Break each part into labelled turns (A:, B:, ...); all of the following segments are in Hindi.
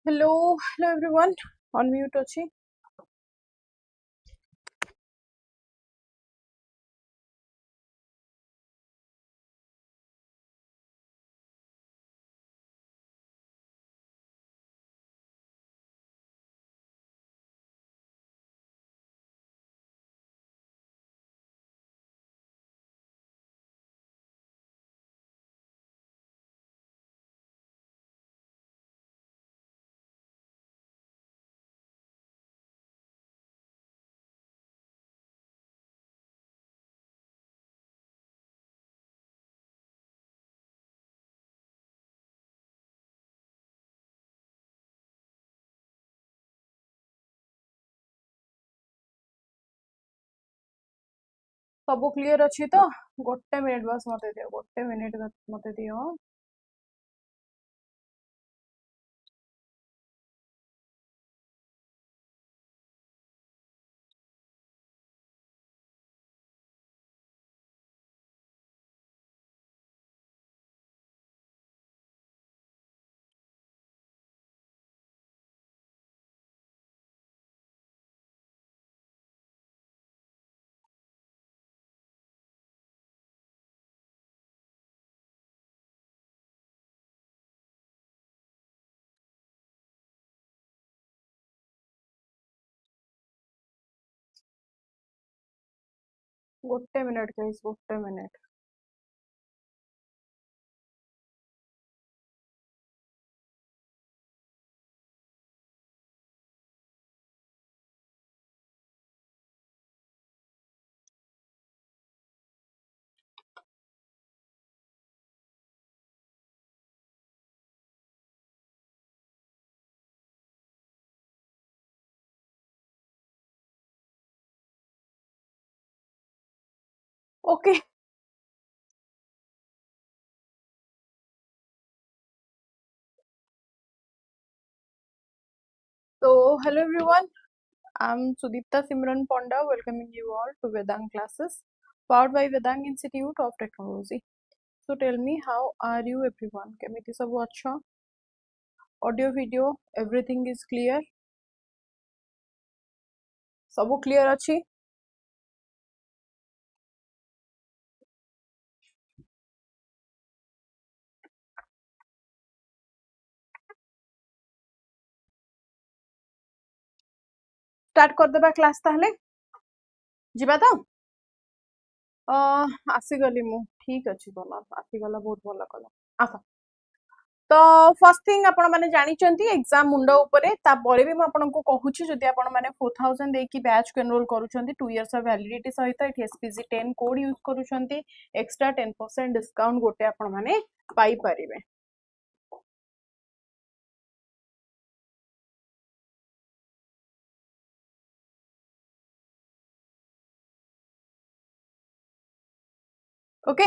A: Hello everyone. On mute ଅଛି. ସବୁ କ୍ଲିयर ଅଛି ତ? ଗୋଟେ ମିନିଟ ବस ମତେ ଦିଅ. ଗୋଟେ ମିନିଟ ମତେ ଦିଅ. ଗୋଟେ ମିନିଟ ଗାଇस, ଗୋଟେ minute. Okay. So hello everyone. I'm Sudipta Simran Ponda welcoming you all to Vedang classes powered by Vedang Institute of Technology. So tell me, how are you everyone? କେମିତି ସବୁ ଅଛ? Audio video everything is clear? ସବୁ clear ଅଛି? स्टार्ट कर देबा क्लास ताहले जिबा तो आसीगली मु ठीक अच्छी भल आसीगला बहुत भल कल आस तो फर्स्ट थिंग आपण माने जानिचंती एग्जाम मुंडा उपरे तापरे भी म आपण को कहूची जदि आपण माने 4000 दे की बैच को एनरोल करूचंती 2 इयर्स ऑफ वैलिडिटी सहित एट एसपीजी 10 कोड यूज करूचंती एक्स्ट्रा 10% डिस्काउंट गोटे आपण माने पाई परिबे. ओके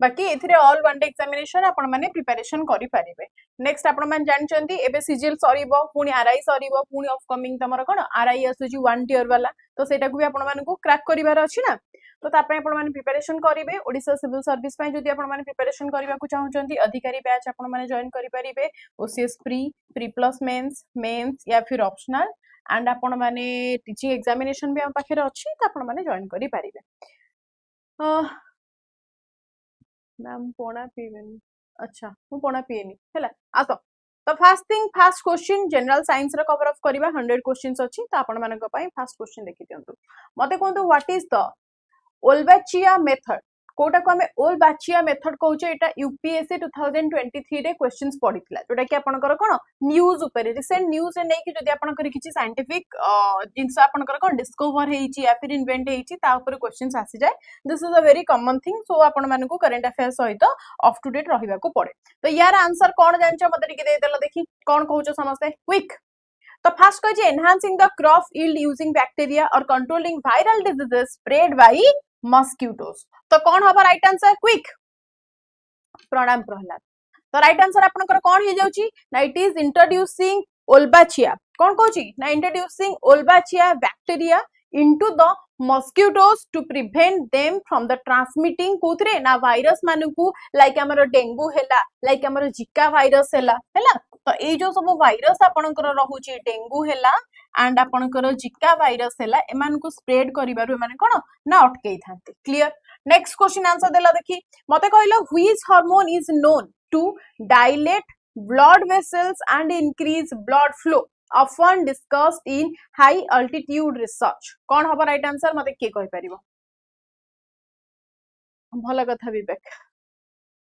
A: बाकी एथिरे ऑल वन डे एग्जामिनेशन आपण माने प्रिपरेशन करि परिबे. नेक्स्ट आपण माने जानचंती एबे सीजीएल सरीबो पुनी आरआई सरीबो पुनी अपकमिंग तमरो कोन आरआई आसुची 1 टियर वाला तो सेटा को भी आपण माने को क्रैक करिवार अछि ना तो तापय आपण माने प्रिपरेशन करिवे. ओडिसा सिविल सर्विस पय जदि आपण माने प्रिपरेशन करिवा को चाहउचंती अधिकारी बैच आपण माने जॉइन करि परिबे. ओसीएस प्री प्लस मेंस या फिर ऑप्शनल एंड आपण माने टीचिंग एग्जामिनेशन भी हम पाखे अछि त आपण माने जॉइन करि परिबे. मैम पोना पीवेनी अच्छा मु पोना पीएनी हैला आसो तो first thing first question general science रे कवर अप करबा 100 क्वेश्चंस अछि त आपण मानक पई फर्स्ट क्वेश्चन देखि दियंतु. मते कोंतु what is the Wolbachia method कोटा को हमें ओल्बाचिया मेथड कहउचे एटा यूपीएससी 2023 रे क्वेश्चंस पडितला जोटा कि आपनकर कोन न्यूज ऊपर रिसेंट न्यूज ने कि जदि आपनकर किछि साइंटिफिक जिंस आपनकर कोन डिस्कवर हेइची या फिर इन्वेंट हेइची ता ऊपर क्वेश्चंस आसी जाय. This is a very common thing so आपण मानन को करंट अफेयर्स सहित अप टू डेट रहिबा को पड़े. तो यार आंसर कोन जानछ मते टिके दे देलो देखि कोन कहउछ समस्ते क्विक. तो फर्स्ट कहछि enhancing the crop yield using bacteria और controlling viral diseases spread by mosquitoes. तो कौन हबा राइट आंसर क्विक प्रणाम प्रहलाद. तो राइट आंसर आपनकर कौन हे जाउची ना इट इज इंट्रोड्यूसिंग ओल्बाचिया. कौन कहउची ना introducing Wolbachia bacteria into the mosquitoes to prevent them from the transmitting कोथरे ना virus मानुकु like हमरो डेंगू हैला like हमरो जिका virus हैला हैला तो ए जो सब virus आपनकर रहुची डेंगू हैला and आपनकर जिका virus हैला एमान को spread करिबारु एमाने कोन ना अटकेई थांते क्लियर नेक्स्ट क्वेश्चन आंसर देला देखि मते कहलो which hormone is known to dilate blood vessels and increase blood flow often discussed in high altitude research कौन हबो राइट आंसर मते के कहि परिबो भला कथा विवेक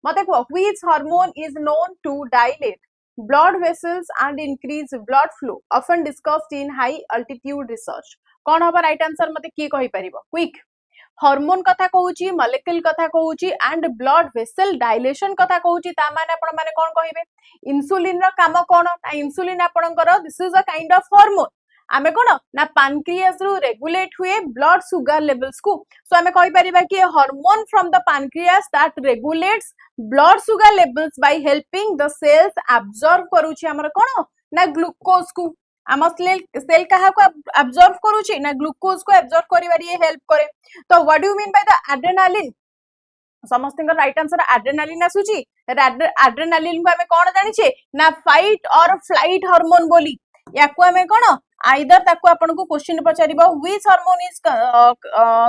A: मते को which hormone is known to dilate blood vessels and increase blood flow often discussed in high altitude research कौन हबो राइट आंसर मते के कहि परिबो क्विक हार्मोन कथा कहूची मॉलिक्यूल कथा कहूची एंड ब्लड वेसल डायलेशन कथा कहूची ता माने आपण माने कोन कहिबे इंसुलिन रो काम कोन ना इंसुलिन आपणकर this is a kind of hormone आमे कोन ना पैनक्रियास रो रेगुलेट हुए ब्लड शुगर लेवल्स को सो आमे कहि परिबा कि hormone from the pancreas that regulates blood sugar levels by helping the cells absorb करूची हमर कोन ना ग्लूकोज को आम सेल कहा को एब्जॉर्ब करूची ना ग्लूकोज को एब्जॉर्ब करिवारी हेल्प करे तो what do you mean by the adrenaline समस्त राइट आंसर एड्रेनालिन आसुची एड्रेनालिन को हमें कोन जानि छे ना फाइट और फ्लाइट हार्मोन बोली याको हमें कोन आइदर ताको आपन को क्वेश्चन पचारिबो which hormone is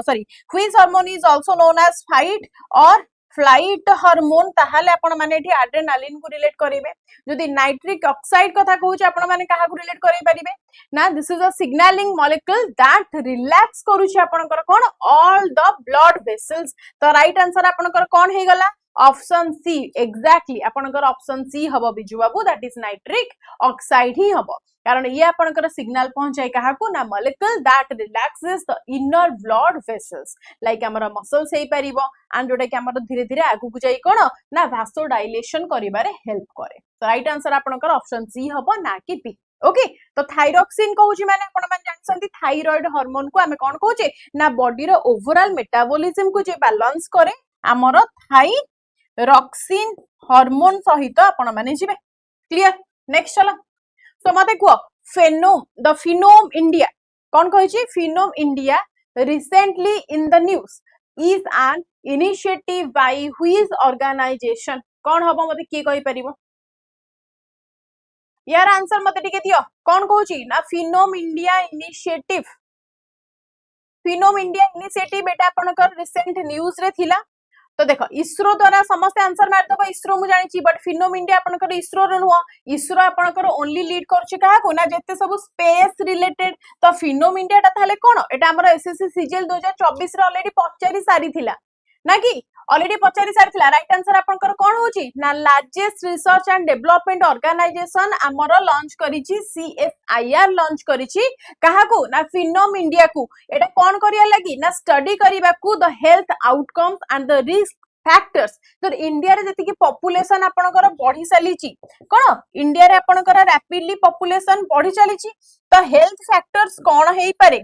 A: sorry which hormone is also known as fight or flight hormone ताहाले आपण माने एठी एड्रेनालिन को रिलेट करिवे जदि नाइट्रिक ऑक्साइड कथा कहूछ आपण माने काहा को रिलेट करि परिबे ना this is a signalling molecule that relax करूछ आपनकर कोन ऑल द ब्लड वेसल्स तो राइट आंसर आपनकर कोन हे गला ऑप्शन सी एग्जैक्टली आपनकर ऑप्शन सी हबो Biju Babu that is nitric oxide ही हबो कारण ये आपनकर सिग्नल पहुंचाई काहा को ना molecule that relaxes the inner blood vessels like हमर मसल्स हे परिबो एंड जोटा कि हमर धीरे धीरे आगु को जाई कोन ना वासो डायलेशन करिबारे हेल्प करे तो राइट आंसर आपनकर ऑप्शन सी हबो ना कि बी ओके तो थायरॉक्सिन कहूची माने आपण मान जानसंती थायराइड हार्मोन को हमें कोन कहूचे ना बॉडी रो ओवरऑल मेटाबॉलिज्म को जे बैलेंस करे हमर थायरॉक्सिन हार्मोन सहित आपण माने जिवे क्लियर नेक्स्ट चलो तो मते को द फिनोम इंडिया कौन कहिछि Phenome India recently in the news is an initiative by which organisation कौन हबो मते की कहि परिबो यार आंसर मते टिके दियो कौन कहुछि ना फिनोम इंडिया इनिशिएटिव बेटा आपनकर रिसेंट न्यूज रे थिला तो देखो इसरो द्वारा समस्त आंसर मार दबो इसरो मु जानि छी बट फिनोम इंडिया आपनकर इसरो रे नुवा इसरो आपनकर ओनली लीड करछि काहा को ना जेते सब स्पेस रिलेटेड तो फिनोम इंडिया ता थाले कोन एटा हमर एसएससी सीजीएल 2024 रे ऑलरेडी पचारि सारी थिला ना कि ऑलरेडी पचारि सारी थिला राइट आंसर आपनकर कोन होची ना largest research and development organization हमर लॉन्च करिछि सीएसआईआर लॉन्च करिछि काहा को ना फिनोम इंडिया को एटा कोन करिया लागि ना स्टडी करिबा को the health outcomes and the risk factors तो इंडिया रे जति कि पॉपुलेशन आपनकर बढ़ी चलीची कोन इंडिया रे आपनकर रैपिडली पॉपुलेशन बढ़ी चलीची तो हेल्थ फैक्टर्स कोन हेई पारे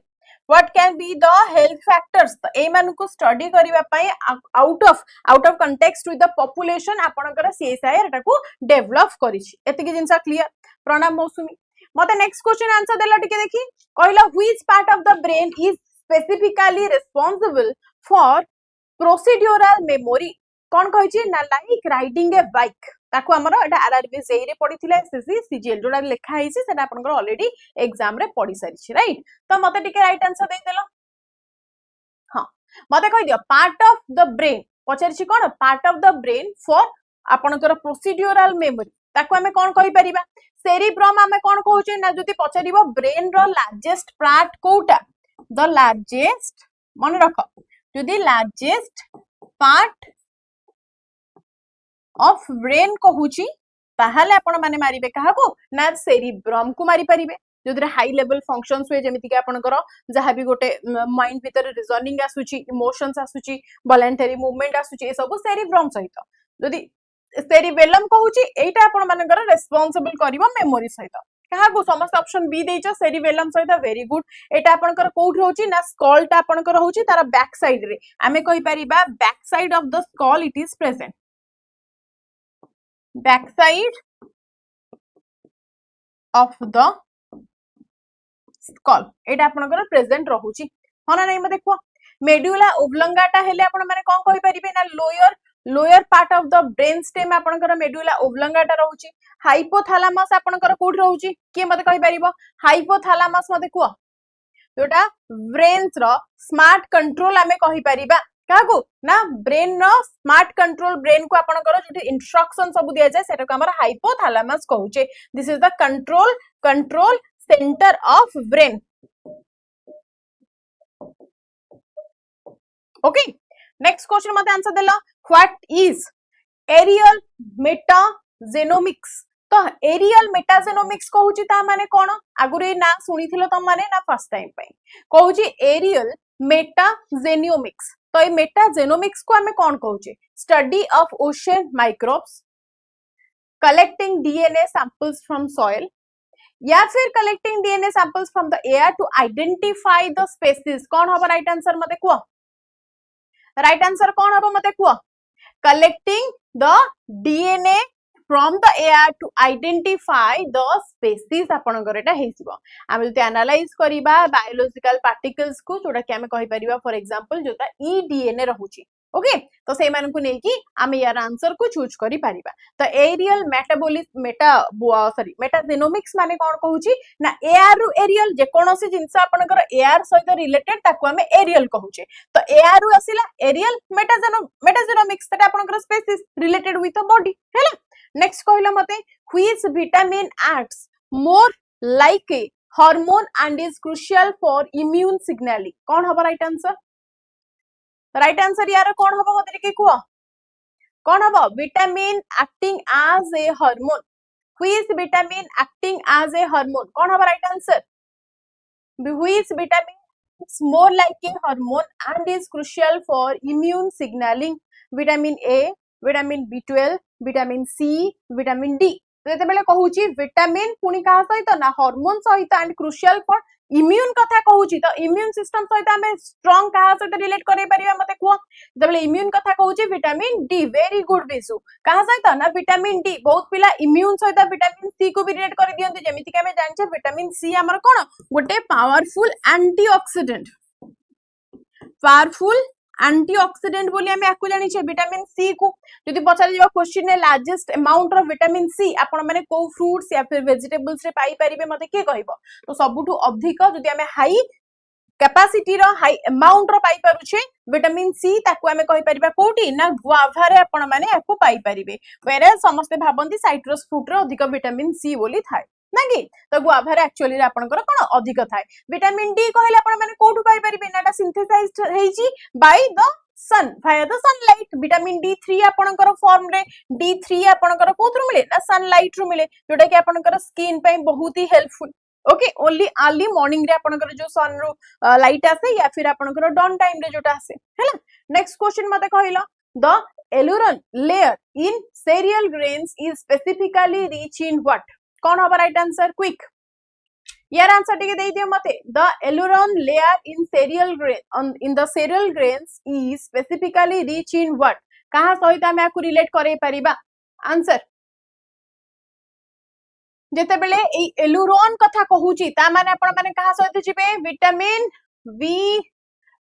A: what can be the health factors तो ए मान को स्टडी करिवा पई out of context with the population आपनकर सीएसआईआर एटा को डेवलप करिछि एति कि जिंसा क्लियर प्रणाम मौसुमी मते नेक्स्ट क्वेश्चन आंसर देला टिके देखि कहला which part of the brain is specifically responsible for procedural memory कोन कहिछि ना लाइक राइडिंग ए बाइक ताको हमर एटा आरआरबी जेई रे पडिथिला एसएससी सीजीएल जोडा लेखा आइछि सेटा आपनकर ऑलरेडी एग्जाम रे पढि सारिछि राइट तो मते टिके राइट आंसर देइ देलो हां मते कहि दियो पार्ट ऑफ द ब्रेन पछरछि कोन part of the brain for आपनकर प्रोसीड्यूरल मेमोरी ताको हमें कोन कहि परिबा सेरिब्रम हमें कोन कहउछे ना जति पछरिबो ब्रेन रो लार्जेस्ट पार्ट कोटा द लार्जेस्ट मन रख जदि लार्जेस्ट पार्ट ऑफ ब्रेन कहूची ताहाले आपण माने मारिबे काहा को ना सेरिब्रम को मारि परिबे जोदरे हाई लेवल फंक्शंस हुए जेमिति कि आपनकर जहा भी गोटे माइंड भीतर रीजनिंग आसुची इमोशंस आसुची वॉलंटरी मूवमेंट आसुची ए सब सेरिब्रम सहित जदि सेरिबेलम कहूची एटा आपण मानकर रिस्पांसिबल करिवो मेमोरी सहित काहा को समस्त ऑप्शन बी देइछ सेरिबेलम सहित वेरी गुड एटा आपनकर कोउठ होची ना स्कल ता आपनकर होची तारा बैक साइड रे आमे कहि परिबा back side of the skull it is present back side of the skull एटा आपनकर प्रेजेंट रहूची हाँ ना नहीं मते देखो मेडुला ओब्लंगाटा हेले आपण माने कोन कहि परिबे ना lower part of the brain stem आपणकर मेडुला ओब्लंगाटा रहउची हाइपोथैलेमस आपणकर कोठी रहउची के मते कहि परिबो हाइपोथैलेमस मते को जोटा ब्रेन्स रो स्मार्ट कंट्रोल आमे कहि परिबा काको ना ब्रेन रो स्मार्ट कंट्रोल ब्रेन को आपणकर जोटी इंस्ट्रक्शन सब दिया जाय सेटा को हमर हाइपोथैलेमस कहउचे this is the control centre of brain okay next question मते आंसर देला व्हाट इज एरियल मेटाजेनोमिक्स तो एरियल मेटाजेनोमिक्स कहूची ता माने कोन आगुरे ना सुनिथिलो तम माने ना फर्स्ट टाइम पई कहूची एरियल मेटाजेनोमिक्स तो ए मेटाजेनोमिक्स को हमें कोन कहूची study of ocean microbes collecting DNA samples from soil या फिर collecting DNA samples from the air to identify the species कोन हबो राइट आंसर मते को राइट आंसर कोन हबो मते को collecting the DNA from the air to identify the species आपनकर एटा हेसिबो आमे जते एनालाइज करिबा बायोलॉजिकल पार्टिकल्स को जोटा कि आमे कहि परिबा फॉर एग्जांपल जोटा ई डीएनए रहउची ओके तो से मान को नै कि आमे यार आंसर को चूज करि परिबा तो एरियल मेटाजेनोमिक्स माने कोन कहउची ना एयर रु एरियल जे कोनोसी जिंस आपनकर एयर सहित रिलेटेड ताको आमे एरियल कहउचे तो एयर रु आसिला एरियल मेटाजेनोमिक्स तटा आपनकर species related with the body हैला नेक्स्ट कहला मते which vitamin acts more like a hormone and is crucial for immune signalling कौन हबो राइट आंसर यार कौन हबो मते के को कौन हबो vitamin acting as a hormone which vitamin acting as a hormone कौन हबो right answer which vitamin is more like a hormone and is crucial for immune signaling vitamin A vitamin B12 vitamin C vitamin D तो एते बेले कहूची विटामिन पुनी का सहित ना हार्मोन सहित एंड क्रुशियल फॉर इम्यून कथा कहूची तो इम्यून सिस्टम सहित हमें स्ट्रांग का सहित रिलेट करे परिबा मते को जबले इम्यून कथा कहूची vitamin D very good Visu का सहित ना विटामिन D बहुत पिला इम्यून सहित विटामिन C को भी रिलेट कर दियंती जेमिति कि हमें जानछे विटामिन C हमर कोन गोटे पावरफुल एंटीऑक्सीडेंट बोली हमें आकु जानि छे विटामिन सी को जदि पचार जबा क्वेश्चन ने largest amount of vitamin C आपण माने को फ्रूट्स या फिर वेजिटेबल्स रे पाई परिबे मते के कहबो तो सबुठु अधिक जदि हमें हाई कैपेसिटी रो हाई अमाउंट रो पाई परुछे विटामिन सी ताकु हमें कहि परिबा कोठी ना गुआवा रे आपण माने आकु पाई परिबे वेरे समस्त भाबंती साइट्रस फ्रूट रो अधिक विटामिन सी बोली थाए नागी तो गुआवा रे एक्चुअली रे आपनकर कोन अधिक थाए विटामिन डी कहले आपण माने कोठु पाई परिबे नाटा सिंथेसाइज्ड हेजी by the sun via the sunlight vitamin D3 आपनकर फॉर्म रे D3 आपनकर कोथरु मिले ना सनलाइट रु मिले जोटा कि आपनकर स्किन पे बहुत ही helpful okay only early morning रे आपनकर जो सन रो लाइट आसे या फिर आपनकर डॉन टाइम रे जोटा आसे हैला नेक्स्ट क्वेश्चन मते कहिलो the aleurone layer in cereal grains is specifically rich in what कौन हबा राइट आंसर क्विक यार आंसर टिके देई दियो मते the aleurone layer in cereal grains is specifically rich in what कहा सहित हम याकु रिलेट करे परिबा आंसर जेते बेले ए एलुरन कथा कहूची ता माने आपण माने कहा सहित जिबे विटामिन बी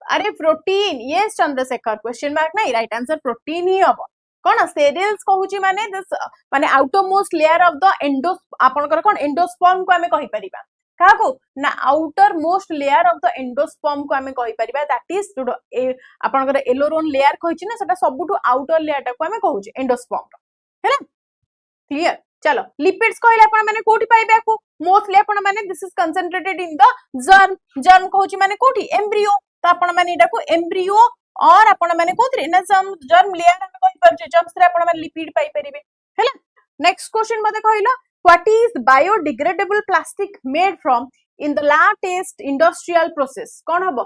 A: अरे protein yes Chandrashekhar question mark नहीं राइट आंसर प्रोटीन ही हबो कोन सेरियल्स कहूची माने दिस माने outer most layer of the आपनकर कोन एंडोस्पर्म को हमें कहि परिबा काको ना outer most layer of the endosperm को हमें कहि परिबा दैट इज आपनकर एलोरोन लेयर कहिची ना सेटा सबुटु आउटर लेयर टा को हमें कहूची एंडोस्पर्म हैला क्लियर चलो लिपिड्स कहले आपण माने कोठी पाइबे को मोस्टली आपण माने this is concentrated in the germ कहूची माने कोठी एम्ब्रियो तो आपण माने एटा को एम्ब्रियो और आपण माने कोथरे ना जर्म लेयर हम कहि परजे जर्म्स रे आपण माने लिपिड पाई परिबे हैला नेक्स्ट क्वेश्चन मते कहिलो what is biodegradable plastic made from in the latest industrial process कोन हबो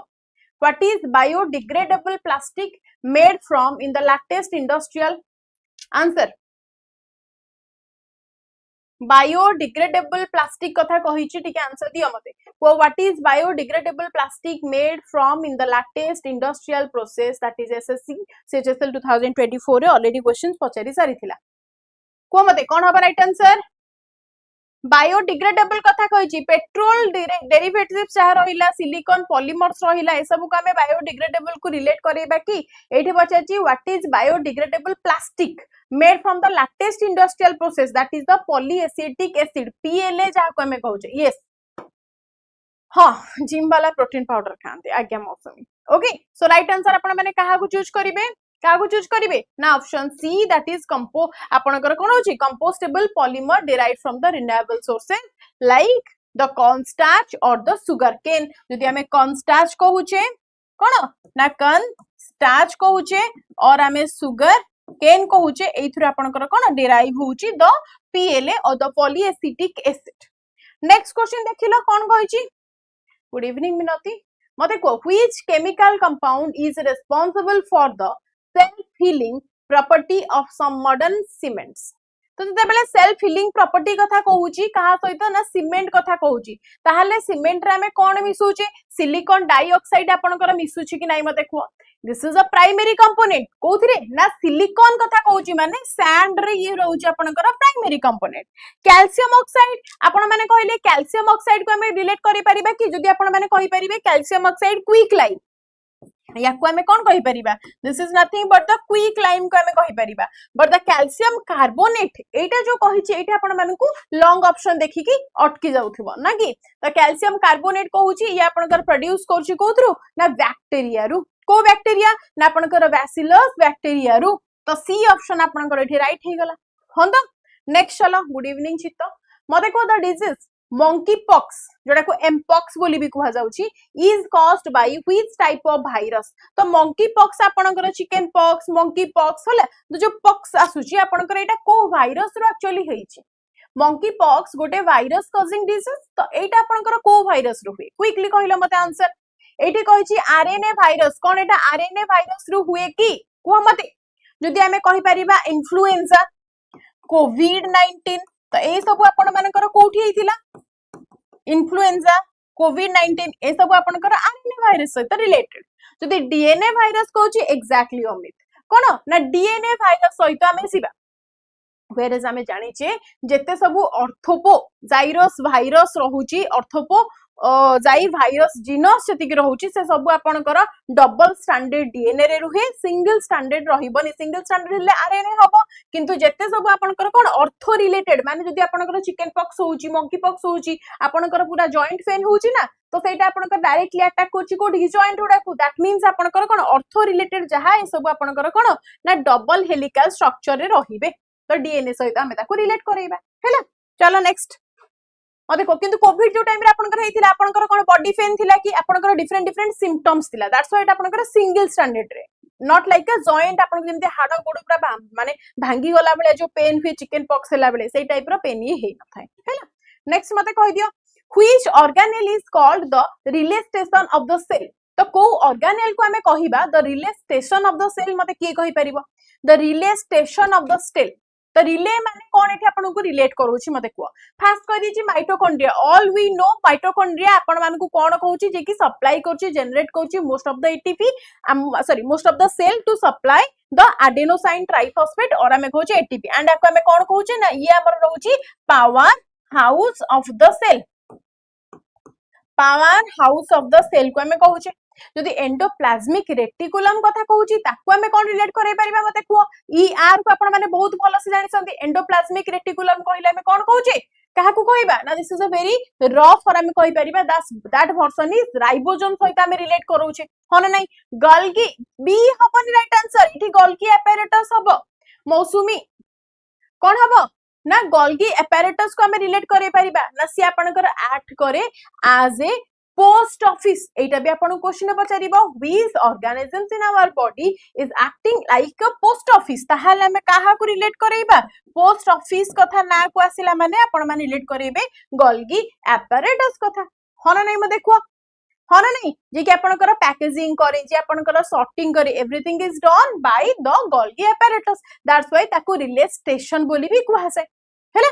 A: what is biodegradable plastic made from in the latest industrial answer biodegradable plastic कथा कहिछि ठीक आंसर दियो मते को what is biodegradable plastic made from in the latest industrial process that is SSC CHSL 2024 रे ऑलरेडी क्वेश्चंस पचारि सारिथिला को मते कोन हबा राइट आंसर बायोडिग्रेडेबल कथा कहिछि पेट्रोल डेरिवेटिव्स जहा रहिला सिलिकॉन पॉलीमर्स रहिला ए सब को हमें बायोडिग्रेडेबल को रिलेट करेबा कि एठी पचाछि what is biodegradable plastic made from the latest industrial process that is the polyacetic acid PLA जहा को हमें कहउछे यस हाँ जिम वाला प्रोटीन पाउडर खाते आज्ञा मौसमी ओके सो राइट आंसर आपण माने कहा को चूज करिवे कागो चूज करिवे ना ऑप्शन सी दैट इज आपनकर कोन होची compostable polymer derived from the renewable sources like the corn starch और द सुगर केन जदि हमें कॉर्न स्टार्च कहूचे कोन ना कॉर्न स्टार्च कहूचे और हमें सुगर केन कहूचे एथुर आपनकर कोन डिराइव होची द PLA और the polyacetic acid next question देखिलो कोन कहिची गुड इवनिंग मिनती मते को which chemical compound is responsible for the self healing property of some modern cements तो जते बेले सेल्फ हीलिंग प्रॉपर्टी कथा कहूची कहा सहित ना सीमेंट कथा कहूची ताहाले सीमेंट रे हमें कोन मिसुचे सिलिकॉन डाइऑक्साइड आपनकर मिसुची कि नाही मते को this is a primary component कोथरे ना सिलिकॉन कथा कहूची माने सैंड रे ये रहउची आपनकर प्राइमरी कंपोनेंट कैल्शियम ऑक्साइड आपण माने कहले कैल्शियम ऑक्साइड को हमें रिलेट करि परिबा कि जदि आपण माने कहि परिबे कैल्शियम ऑक्साइड क्विक लाइम या को हमें कौन कहि परिबा this is nothing but the quicklime को हमें कहि परिबा बट द कैल्शियम कार्बोनेट एटा जो कहिछि एटा आपण मानकु लॉन्ग ऑप्शन देखि कि अटकी जाउथिबो ना कि द कैल्शियम कार्बोनेट कहूछि या आपनकर प्रोड्यूस करछि कोथरु ना बैक्टीरिया रु को बैक्टीरिया ना आपनकर बैसिलस बैक्टीरिया रु तो सी ऑप्शन आपनकर एठी राइट हे गला हंद नेक्स्ट चलो गुड इवनिंग चित्त मते को द डिजीज मंकी पॉक्स जोड़ा को एमपॉक्स बोली भी कहा जाउची is caused by which type of virus तो मंकी पॉक्स आपनकर चिकन पॉक्स मंकी पॉक्स होला तो जो पॉक्स आसुची आपनकर एटा को वायरस रो एक्चुअली हेइची मंकी पॉक्स गोटे वायरस कॉजिंग डिजीज तो एटा आपनकर को वायरस रो हुए क्विकली कहिलो मते आंसर एठी कहिची आरएनए वायरस कोन एटा आरएनए वायरस रो हुए की को मते जदि हमें कहि परिबा इन्फ्लुएंजा कोविड-19 तो ए सब आपण मानकर कोठी हेतिला इन्फ्लुएंजा कोविड-19 ए सब आपनकर आरएनए वायरस सहित रिलेटेड जदि डीएनए वायरस कहूची एक्जेक्टली अमित कोन ना डीएनए वायरस सहित हमें सिबा व्हेरेज हमें जानि छे जेते सब ऑर्थोपो जाइरस वायरस रहूची ऑर्थोपो जाई वायरस जीनस जतिक रहूची से सब आपनकर डबल स्टैंडर्ड डीएनए रे रुहे सिंगल स्टैंडर्ड रहिबनी सिंगल स्टैंडर्ड हेले आरएनए हबो किंतु जेते सब आपनकर कोन ऑर्थो रिलेटेड माने जदि आपनकर चिकन पॉक्स होउची मंकी पॉक्स होउची आपनकर पूरा जॉइंट पेन होउची ना तो सेटा आपनकर डायरेक्टली अटैक करची कोठी जॉइंट उडा को दैट मींस आपनकर कोन ऑर्थो रिलेटेड जहा ए सब आपनकर कोन ना डबल हेलिकल स्ट्रक्चर रे रहिबे तो डीएनए सहित हमें ताको रिलेट करैबा हैला चलो नेक्स्ट देखो किंतु कोविड जो टाइम रे आपनकर हेतिला आपनकर कोन बॉडी पेन थिला कि आपनकर डिफरेंट डिफरेंट सिम्पटम्स थिला दैट्स व्हाई आपनकर सिंगल स्टैंडर्ड रे नॉट लाइक अ जॉइंट आपन जेमते हाड गोड़ पूरा माने भांगी गला बेले जो पेन हुए चिकन पॉक्स हेला बेले सेई टाइप रो पेन ही हे न थाए हैला नेक्स्ट मते कहि दियो which organelle is called the relay station of the cell तो को ऑर्गेनेल को हमें कहिबा the relay station of the cell मते की कहि परिबो the relay station of the cell तो रिले माने कोन एठी आपन को रिलेट करूची मते को फास्ट कहि दिछि mitochondria all we know mitochondria आपन मान को कोन कहूची जे कि सप्लाई करची जनरेट करची most of the ATP sorry most of the cell to supply the adenosine triphosphate और हमें कहूची एटीपी एंड आपको हमें कोन कहूची ना ये हमर रहूची powerhouse of the cell powerhouse of the cell को हमें कहूची जदि एंडोप्लाज्मिक रेटिकुलम कथा कहूची ताको हमें कोन रिलेट करै परिबा मते को ईआर को आपण माने बहुत भलो से जानि संती एंडोप्लाज्मिक रेटिकुलम कहिला हमें कोन कहूची काहा को कहबा ना this is a very rough और हमें कहि परिबा दैट वर्जन इज राइबोसोम सहित हमें रिलेट करूची हन नै गल्गी बी हबनी राइट आंसर इठी गल्गी एपेरेटस हबो मौसुमी कोन हबो ना गल्गी एपेरेटस को हमें रिलेट करै परिबा ना सी आपनकर एक्ट करे एज ए पोस्ट ऑफिस एटा भी आपन क्वेश्चन पचारिबो which organisms in our body is acting like a post office ताहाले हमें काहा को रिलेट करैबा पोस्ट ऑफिस कथा ना को आसिला माने आपन माने रिलेट करैबे गल्गी एपेरेटस कथा हन नै म देखो हन नै जे कि आपनकर पैकेजिंग करे जे आपनकर सॉर्टिंग करे everything is done by the golgi apparatus that's why ताको रिले स्टेशन बोली भी कुहासे हैला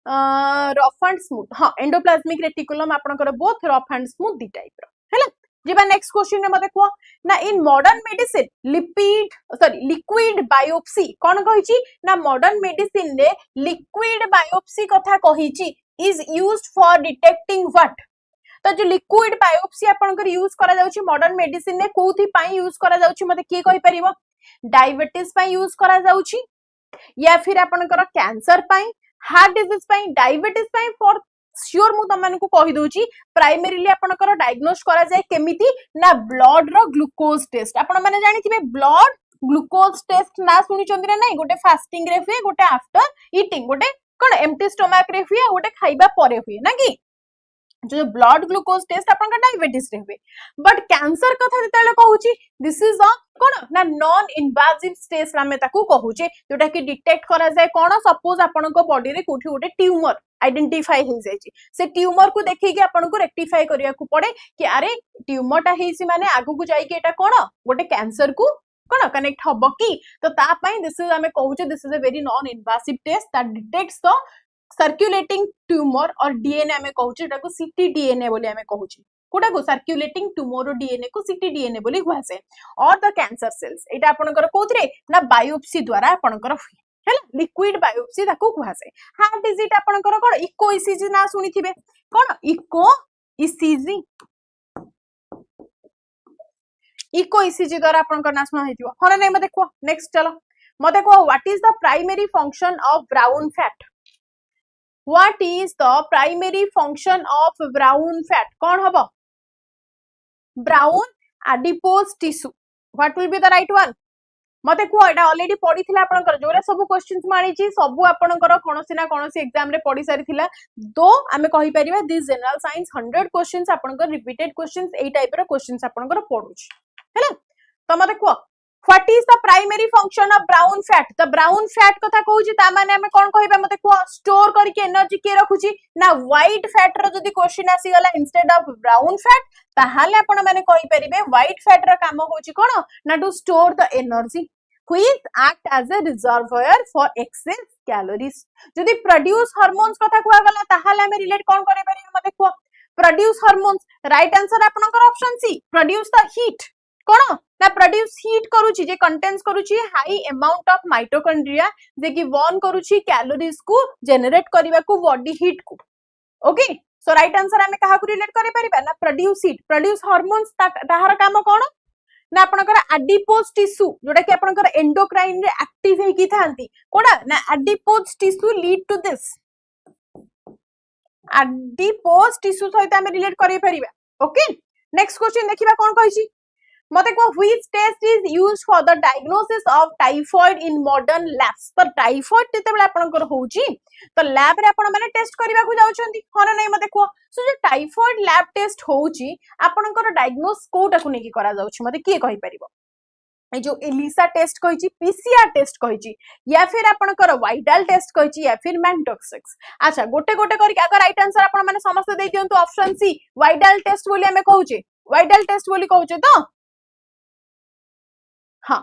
A: रफ एंड स्मूथ हाँ एंडोप्लाज्मिक रेटिकुलम आपनकर बोथ रफ एंड स्मूथ दी टाइप रो हैला जीवा नेक्स्ट क्वेश्चन मते को ना in modern medicine liquid biopsy कौन कहिची ना मॉडर्न मेडिसिन रे लिक्विड बायोप्सी कथा कहिची is used for detecting what तो जो लिक्विड बायोप्सी आपनकर यूज करा जाउची मॉडर्न मेडिसिन रे कोथि पई यूज करा जाउची मते की कहि परिबो डायबिटीज पई यूज करा जाउची या फिर आपनकर कैंसर पई हार्ट डिजीज पई डायबिटीज पई फॉर श्योर मु तमन को कहि दोची प्राइमरीली आपनकर डायग्नोस करा जाय केमिति ना ब्लड रो ग्लूकोज टेस्ट आपण माने जानि थिबे ब्लड ग्लूकोज टेस्ट ना सुनि चंदी ना नै गोटे फास्टिंग रे हुए गोटे आफ्टर ईटिंग गोटे कोन एम्प्टी स्टमक रे हुए गोटे खाइबा परे हुए ना कि जो ब्लड ग्लूकोज टेस्ट आपन डायबिटीज रे हुए बट कैंसर कथा जतले कहूची दिस इज अ कोन ना नॉन इन्वाजिव टेस्ट रामे ताकू कहूचे जोटा कि डिटेक्ट करा जाय कोन सपोज आपन को बॉडी रे कोठी गोटे ट्यूमर आइडेंटिफाई हो जाय से ट्यूमर को देखि कि आपन को रेक्टिफाई करिया को पड़े कि अरे ट्यूमर टा हेसी माने आगु को जाई कि एटा कोन गोटे कैंसर को कोन कनेक्ट हबो कि तो ता पई दिस इज हमें कहूचे this is a very non invasive test that detects the circulating tumour or DNA हमें कहूचे एटा को ctDNA बोली हमें कहूचे कोटा को सर्कुलेटिंग ट्यूमर और डीएनए को ctDNA बोली कहसे और द कैंसर सेल्स एटा आपनकर कोथरे ना बायोप्सी द्वारा आपनकर हुए हैला लिक्विड बायोप्सी ताको कहसे हार्ट डिजीज आपनकर कोन इको ईसीजी ना सुनिथिबे कोन इको ईसीजी द्वारा आपनकर ना सुना हेतिबो हन नै मते को नेक्स्ट चलो मते को what is the primary function of brown fat What is the primary function of brown fat? कौन हबो? Brown adipose tissue. What will be the right one? मते को एटा ऑलरेडी पढी थिला आपनकर जोरा सब क्वेश्चंस मानी छी सब आपनकर कोनोसी ना कोनोसी एग्जाम रे पढी सारी थिला दो हमें कहि परिबा दिस जनरल साइंस 100 क्वेश्चंस आपनकर रिपीटेड क्वेश्चंस एई टाइप रो क्वेश्चंस आपनकर पढुछ हैला तो मते को What is the primary function of brown fat? The brown fat कथा कहूची ता माने हमें कोन कहिबा मते को स्टोर करके एनर्जी के रखुची ना व्हाइट फैट रो जदी क्वेश्चन आसी गला इंस्टेड ऑफ ब्राउन फैट ताहाले आपण माने कहि परिबे व्हाइट फैट रो काम होची कोन ना to store the energy which act as a reservoir for excess calories जदी प्रोड्यूस हार्मोन्स कथा कुआ गला ताहाले हमें रिलेट कोन करे परिबे मते को प्रोड्यूस हार्मोन्स राइट आंसर आपनकर option C produce the heat कोन ना प्रोड्यूस हीट करूची जे कंटेन्स करूची हाई अमाउंट ऑफ माइटोकॉन्ड्रिया जे कि बर्न करूची कैलोरीज को जनरेट करबा को बॉडी हीट को ओके सो राइट आंसर हमें कहा को रिलेट करे परिबा ना प्रोड्यूस हीट प्रोड्यूस हार्मोन्स ताहार काम कोन ना आपनकर एडिपोज टिश्यू जोटा कि आपनकर एंडोक्राइन रे एक्टिव हे की थांती कोडा ना adipose tissue lead to this adipose tissue सहित हमें रिलेट करे परिबा ओके नेक्स्ट क्वेश्चन देखिबा कोन कहिची मते को which test is used for the diagnosis of typhoid in modern labs पर टाइफॉइड तेते बेला आपनकर होउची तो लैब रे आपण माने टेस्ट करबा को जाउछंती हन नै मते को सो जो टाइफॉइड लैब टेस्ट होउची आपनकर डायग्नोस कोटा को नेकी करा जाउछ मते की कहि परिबो ए जो एलिसा टेस्ट कहिची पीसीआर टेस्ट कहिची या फिर आपनकर वाइडल टेस्ट कहिची या फिर मैंटोक्सिक्स अच्छा गोटे गोटे करी अगर राइट आंसर आपण माने समस्त दे दियंतु ऑप्शन सी वाइडल टेस्ट बोली हमें कहउचे वाइडल टेस्ट बोली कहउचे तो हाँ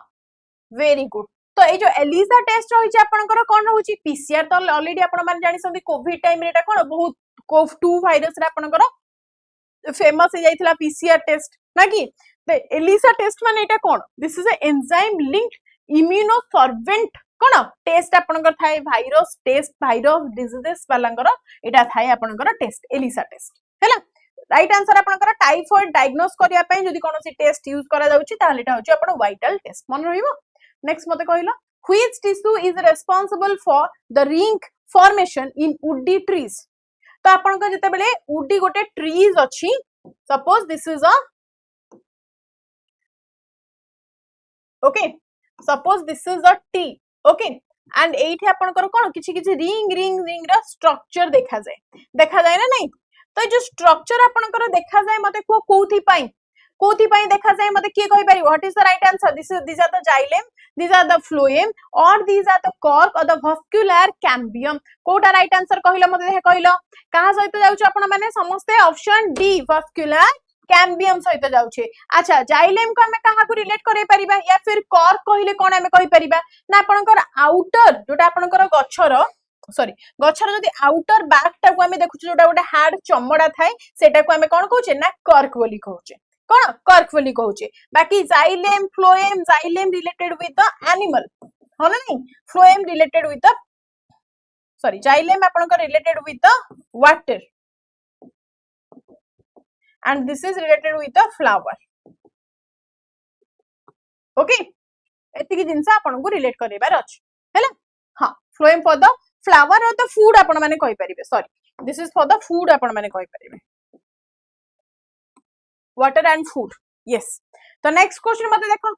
A: वेरी गुड तो ये जो एलिसा टेस्ट रही आपनकर कोन रहउची पीसीआर तो ऑलरेडी आपण माने जानि संदी कोविड टाइम रे एटा कोन बहुत कोव 2 वायरस रे आपनकर फेमस हे जाइथिला पीसीआर टेस्ट ना कि तो एलिसा टेस्ट माने एटा कोन this is a enzyme linked immunosorbent कोन टेस्ट आपनकर थाए वायरस टेस्ट वायरस डिजीजेस वालांकर एटा थाए आपनकर टेस्ट एलिसा टेस्ट हैला राइट आंसर आपनकर टाइफॉइड डायग्नोस करिया पई जदी कोनोसी टेस्ट यूज करा जाउची ताले एटा होची आपन वाइटल टेस्ट मन रहिबो नेक्स्ट मते कहिलो which tissue is responsible for the ring formation in woody trees तो आपनकर जते बेले वुडी गोटे ट्रीज अछि suppose this is a okay suppose this is a tree okay and एठी आपनकर कोन किछि किछि रिंग रा स्ट्रक्चर देखा जाय ना नहीं तो जो स्ट्रक्चर आपनकर देखा जाय मते को कोथि पई देखा जाय मते के कहि पारि what is the right answer this are the xylem this are the phloem or this are the cork or the vascular cambium कोटा राइट आंसर कहिलो मते देख कहिलो कहा सहित जाउछ आपण माने समस्त ऑप्शन डी वास्कुलर कैम्बियम सहित जाउछे अच्छा जाइलेम को हमें कहा को रिलेट करे परिबा या फिर कॉर्क कहिले कोन हमें कहि परिबा ना आपनकर आउटर जोटा आपनकर गछर सॉरी गछर जदी आउटर बैक टा को हमें देखुछ जोटा गोटे हार्ड चमड़ा थाए सेटा को हमें कोन कहूचे ना कॉर्क बोली कहूचे कौन कर्क बोली कहूचे बाकी xylem phloem xylem related with the animal हो ना नहीं phloem related with the sorry xylem आपनकर related with the water and this is related with the flower okay एतिकी जिंस आपन को रिलेट करेबार अछि हैला हां phloem for the flower or the food आपन माने कहि परिबे sorry this is for the food आपन माने कहि परिबे वाटर एंड फूड यस तो नेक्स्ट क्वेश्चन मते देखो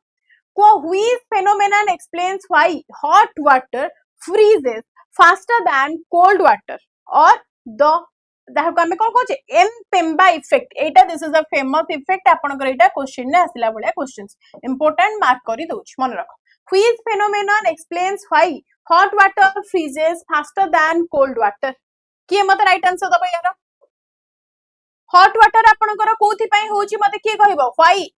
A: को which phenomenon explains why hot water freezes faster than cold water और द दाह को हमें कोन कहचे M Pemba effect Etah this is a famous effect आपन कर एटा क्वेश्चन ने आसिला बळिया क्वेश्चंस इंपोर्टेंट मार्क करी दोछ मन रखो which phenomenon explains why hot water freezes faster than cold water किए मते राइट आंसर दबो यार हॉट वाटर आपनकर कोथि पई होची मते की कहबो व्हाई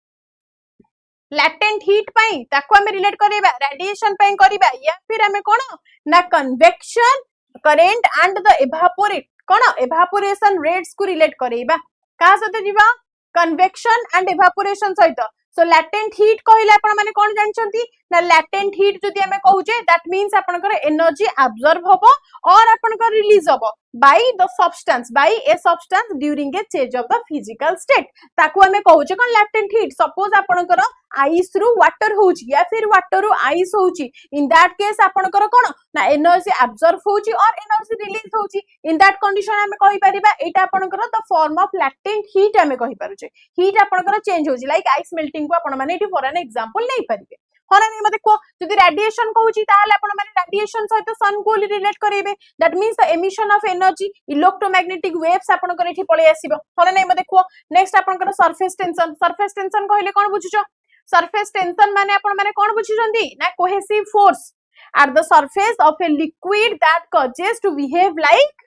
A: लैटेंट हीट पई ताको हम रिलेट करिबा रेडिएशन पई करिबा या फिर हमें कोन ना convection current and the evaporate cone evaporation rates को रिलेट करिबा का सते जीवा कन्वेक्शन एंड इवापोरेशन सहित सो लैटेंट हीट कहिला आपण माने कोन जानचंती ना लैटेंट हीट जदि हमें कहूचे दैट मींस आपनकर एनर्जी अब्सॉर्ब होबो और आपनकर रिलीज होबो by the substance by a substance during a change of the physical state ताकू हमें कहूचे कोन latent heat suppose आपनकर आइस रु वाटर होची या फिर वाटर रु आइस होची in that case आपनकर कोन ना एनर्जी अब्सॉर्ब होची और एनर्जी रिलीज होची in that condition हमें कहि परिबा एटा आपनकर the form of latent heat हमें कहि पारुचे heat आपनकर चेंज होची लाइक आइस मेल्टिंग को आपण माने एटी फॉर एन एग्जांपल नै परिबे होना नहीं मते को जदि रेडिएशन कहूची ताले आपण माने रेडिएशन सहित सन को रिलेट करेबे that means the emission of energy electromagnetic waves आपण कर एठी पळे आसीबो होना नहीं मते को नेक्स्ट आपण कर सरफेस टेंशन कहले कोन बुझुचो सरफेस टेंशन माने आपण माने कोन बुझिजंदी ना cohesive force at the surface of a liquid that causes to behave like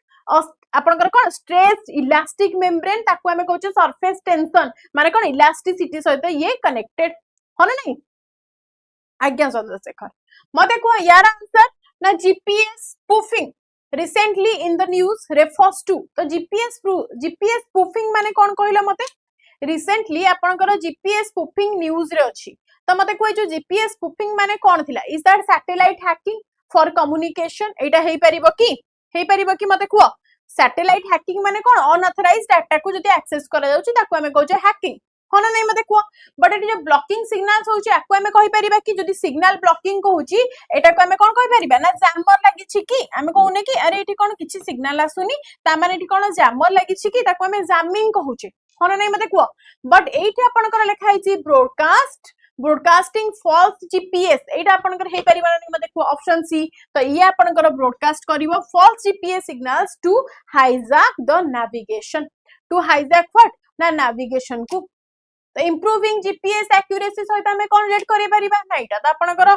A: आपनकर कोन स्ट्रेच इलास्टिक मेम्ब्रेन ताको हमें कहउचे सरफेस टेंशन माने कोन इलास्टिसिटी सहित ये कनेक्टेड होना नहीं आज्ञा चंद्रशेखर मते को यार आंसर ना GPS spoofing recently in the news refers to तो जीपीएस स्पूफिंग माने कोन कहला मते रिसेंटली आपनकर जीपीएस स्पूफिंग न्यूज रे अछि तो मते को जो जीपीएस स्पूफिंग माने कोन थिला is that satellite hacking for communication एटा हेई परिबो कि मते को सैटेलाइट हैकिंग माने कोन अनऑथराइज्ड डाटा को जदी एक्सेस करा जाउची ताको हमें कहउचे हैकिंग होना नहीं मते को बट एटी जो ब्लॉकिंग सिग्नल्स होची आको हमें कहि परिबा कि जदी सिग्नल ब्लॉकिंग को होची एटा को हमें कोन कहि परिबा ना जैमर लागि छि कि हमें कहउने कि अरे एटी कोन किछि सिग्नल आसुनी ता माने एटी कोन जैमर लागि छि कि ताको हमें जैमिंग कहउची होना नहीं मते को बट एटी आपन कर लिखाई छि ब्रॉडकास्टिंग फॉल्स जीपीएस एटा आपन कर हे परिबा नहीं मते को ऑप्शन सी तो ये आपन कर ब्रॉडकास्ट करिवो false GPS signals to hijack the navigation to hijack what ना नेविगेशन को तो इंप्रूविंग जीपीएस एक्यूरेसी सहित हमें कोन रेट करि परिबा ना एटा तो आपनकर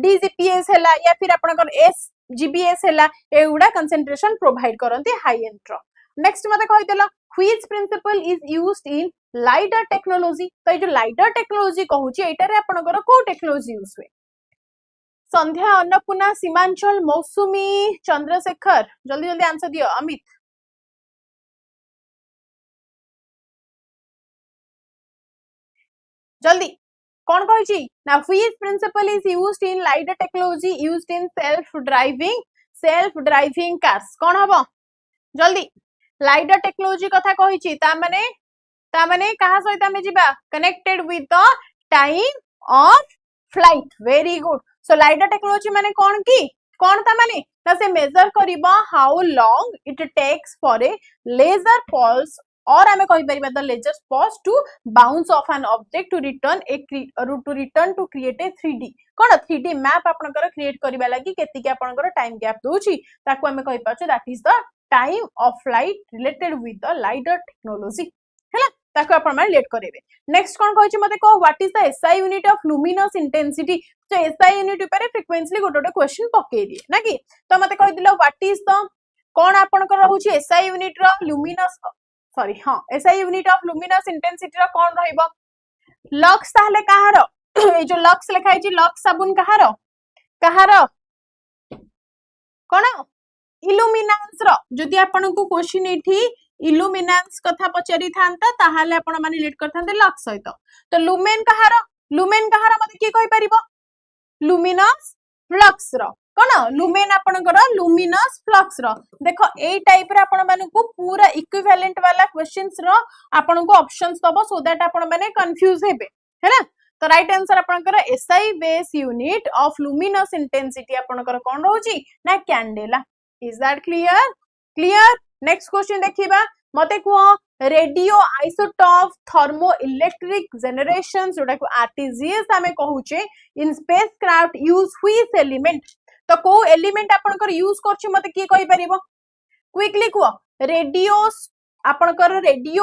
A: डीजीपीएस हैला या फिर आपनकर एसजीबीएस हैला एउडा कंसंट्रेशन प्रोवाइड करंती हाई एंड नेक्स्ट मते कहि देला which principle is used in lidar technology तो जो लाइडर टेक्नोलॉजी कहूची एटा रे आपनकर को टेक्नोलॉजी यूज हुए संध्या अन्नपूर्णा सीमांचल मौसुमी चंद्रशेखर जल्दी जल्दी आंसर दियो अमित जल्दी कौन कहिची ना which principle is used in lidar technology used in self driving cars कौन हबो जल्दी लाइडर टेक्नोलॉजी कथा कहिची ता माने कहा सहित हमें जिबा connected with the time of flight very good so lidar technology माने कौन की कौन ता माने ता से मेजर करिबा how long it takes for a laser pulse or हमें कहि परिबा the laser pulse to bounce off an object to return to create a 3D कोन 3D मैप आपनकर क्रिएट करिबा लागि केति के आपनकर टाइम गैप दोची ताको हमें कहि पाछे that is the time of flight related with the lidar technology हैला ताको आपण माने रिलेट करेबे नेक्स्ट कोन कहिछि मते को what is the SI unit of luminous intensity तो एसआई यूनिट ऊपर फ्रीक्वेंटली गोटे क्वेश्चन पके दिए ना कि तो मते कहि दिलो व्हाट इज द कोन आपनकर रहउछि एसआई यूनिट रो लुमिनस सॉरी हां SI unit of luminous intensity रो कोन रहइबो लक्स ताहले कहारो ए जो लक्स लिखाइ छि लक्स साबुन कहारो कोन इल्यूमिनेंस रो जदि आपन को क्वेश्चन एठी इल्यूमिनेंस कथा पचारि थांता ताहाले आपण माने रिलेट करथांते लक्स सहित तो लुमेन कहार मते की कहि परिबो लुमिनस फ्लक्स रो कोन लुमेन आपनकर लुमिनस फ्लक्स रो देखो ए टाइप रे आपण माने को पूरा इक्विवेलेंट वाला क्वेश्चंस रो आपण को ऑप्शंस दबो सो दैट आपण माने कंफ्यूज हेबे हैना तो राइट आंसर आपनकर SI base unit of luminous intensity आपनकर कोन रहउची ना candela is that clear next question देखिबा मते को radioisotope thermoelectric generation जोटा को आरटीजीएस हमें कहूचे in spacecraft use which element तो को एलिमेंट आपनकर यूज करछि मते की कहि परिबो क्विकली को रेडियो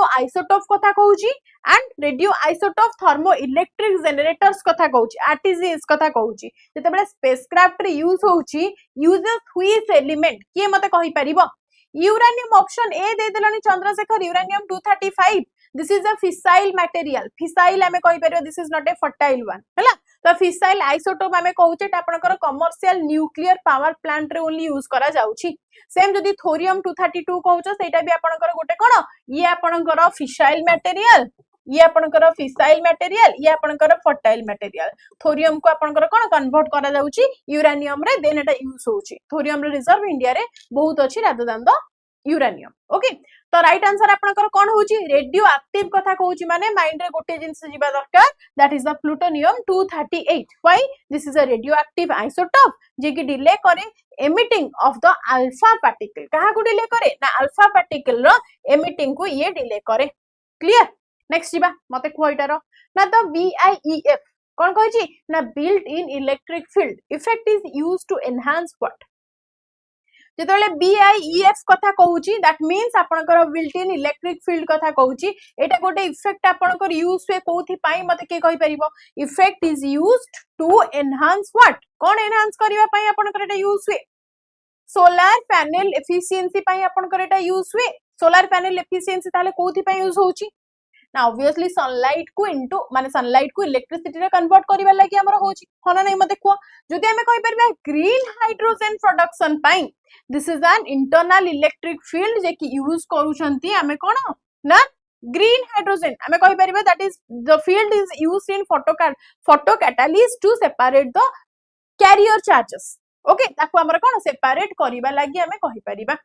A: आइसोटोप कथा कहूची and radioisotope thermoelectric generators कथा कहूची आरटीजीएस कथा कहूची जते बेले स्पेसक्राफ्ट रे यूज होउची यूजेस व्हिच एलिमेंट की मते कहि परिबो यूरेनियम ऑप्शन ए दे देलानी Chandrashekhar uranium 235 this is a fissile material fissile हमें कहि परिबो this is not a fertile one हैला तो फिसाइल आइसोटोप हमें कहूचे आपनकर कमर्शियल न्यूक्लियर पावर प्लांट रे ओनली यूज करा जाउची सेम जदी थोरियम 232 कहूचो सेटा भी आपनकर गोटे कोन ये आपनकर फिसाइल मटेरियल ये आपनकर फिसाइल मटेरियल ये आपनकर फर्टाइल मटेरियल थोरियम को आपनकर कोन कन्वर्ट करा जाउची यूरेनियम रे देन एटा यूज होउची थोरियम रे रिजर्व इंडिया रे बहुत अछि rather than the uranium okay तो राइट आंसर आपनकर कोन होउची रेडियो एक्टिव कथा कहूची माने माइंड रे गोटे जिंस जीवा दरकार that is the plutonium 238 why this is a radioactive isotope जे कि डिले करे emitting of the alpha particle कहा को डिले करे ना अल्फा पार्टिकल रो एमिटिंग को ये डिले करे क्लियर नेक्स्ट जीवा मते कोइटार ना तो बीआईईएफ कोन कहछि ना built in electric field effect is used to enhance what जेतले बीआईईएफ कथा कहूची दैट मींस आपनकर बिल्ट इन इलेक्ट्रिक फील्ड कथा कहूची एटा गोटे इफेक्ट आपनकर यूज हुए कोथि पाई मते के कहि परिबो effect is used to enhance what कोन एनहांस करिवा पाई आपनकर एटा यूज हुए सोलर पैनल एफिशिएंसी पाई आपनकर एटा यूज हुए सोलर पैनल एफिशिएंसी ताले कोथि पाई यूज होउची ना ऑब्वियसली सनलाइट को इनटू माने सनलाइट को इलेक्ट्रिसिटी रे कन्वर्ट करिवा लागि हमर होची होना नै मते को जदि हमें कहि परबा ग्रीन हाइड्रोजन प्रोडक्शन पाई this is an internal electric field जे कि यूज करूछंती हमें कोन ना ग्रीन हाइड्रोजन हमें कहि परबा that is the field is used in photocatalyst to separate the carrier charges okay ताको हमर कोन सेपरेट करिवा लागि हमें कहि परबा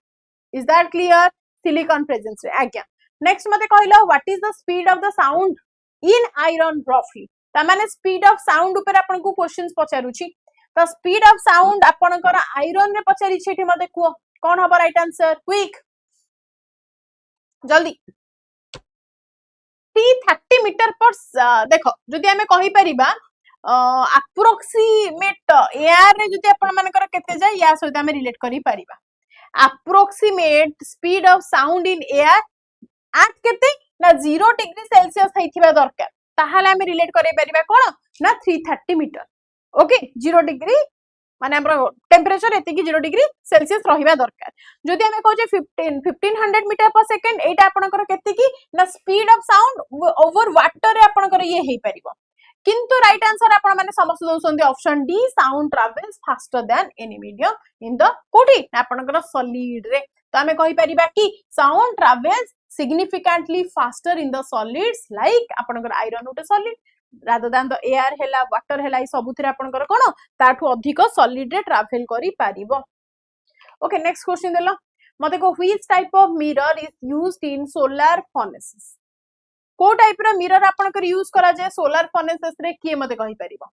A: is that clear silicon presence रे आज्ञा नेक्स्ट मते कहलो what is the speed of the sound in iron रफली ता माने स्पीड ऑफ साउंड ऊपर आपन को क्वेश्चंस पचारुची तो स्पीड ऑफ साउंड आपनकर आयरन रे पचारि छेठी मते को कोन हबो राइट आंसर क्विक जल्दी 30 मीटर पर देखो जदि हमें कहि परिबा अप्रोक्सीमेट एआर रे जदि आपन मानकर केते जाय या सहित हमें रिलेट करि परिबा approximate speed of sound in air at केते ना 0 डिग्री सेल्सियस हेथिबा दरकार ताहाले हमें रिलेट करै परिबा कोन ना 330 मीटर ओके 0 डिग्री माने हमर टेंपरेचर एते कि 0 डिग्री सेल्सियस रहिबा दरकार जदि हमें कहजे 1500 मीटर पर सेकंड एटा आपनकर केते कि ना speed of sound over water रे आपनकर ये हेई परिबो किंतु राइट आंसर आपण माने समस्त दोसंदी option D sound travels faster than any medium in the कोठी आपनकर सॉलिड रे तो हमें कहि परिबा कि sound travels significantly faster in the solids like आपनकर आयरन उटे solid rather than the air हेला वाटर हेला ई सबुथिरे आपनकर कोन ताठू अधिक सॉलिड रे ट्रैवल करि पारिबो ओके नेक्स्ट क्वेश्चन देलो मते को which type of mirror is used in solar furnaces को टाइप रो मिरर आपनकर यूज करा जाय सोलर फर्नेसेस रे की मते कहि पारिबो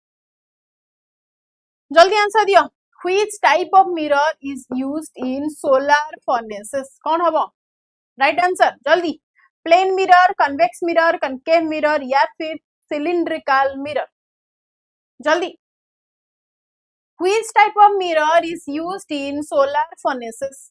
A: जल्दी आंसर दियो which type of mirror is used in solar furnaces कोन हबो राइट आंसर जल्दी plane mirror convex mirror concave mirror या फिर सिलिंड्रिकल मिरर जल्दी which type of mirror is used in solar furnaces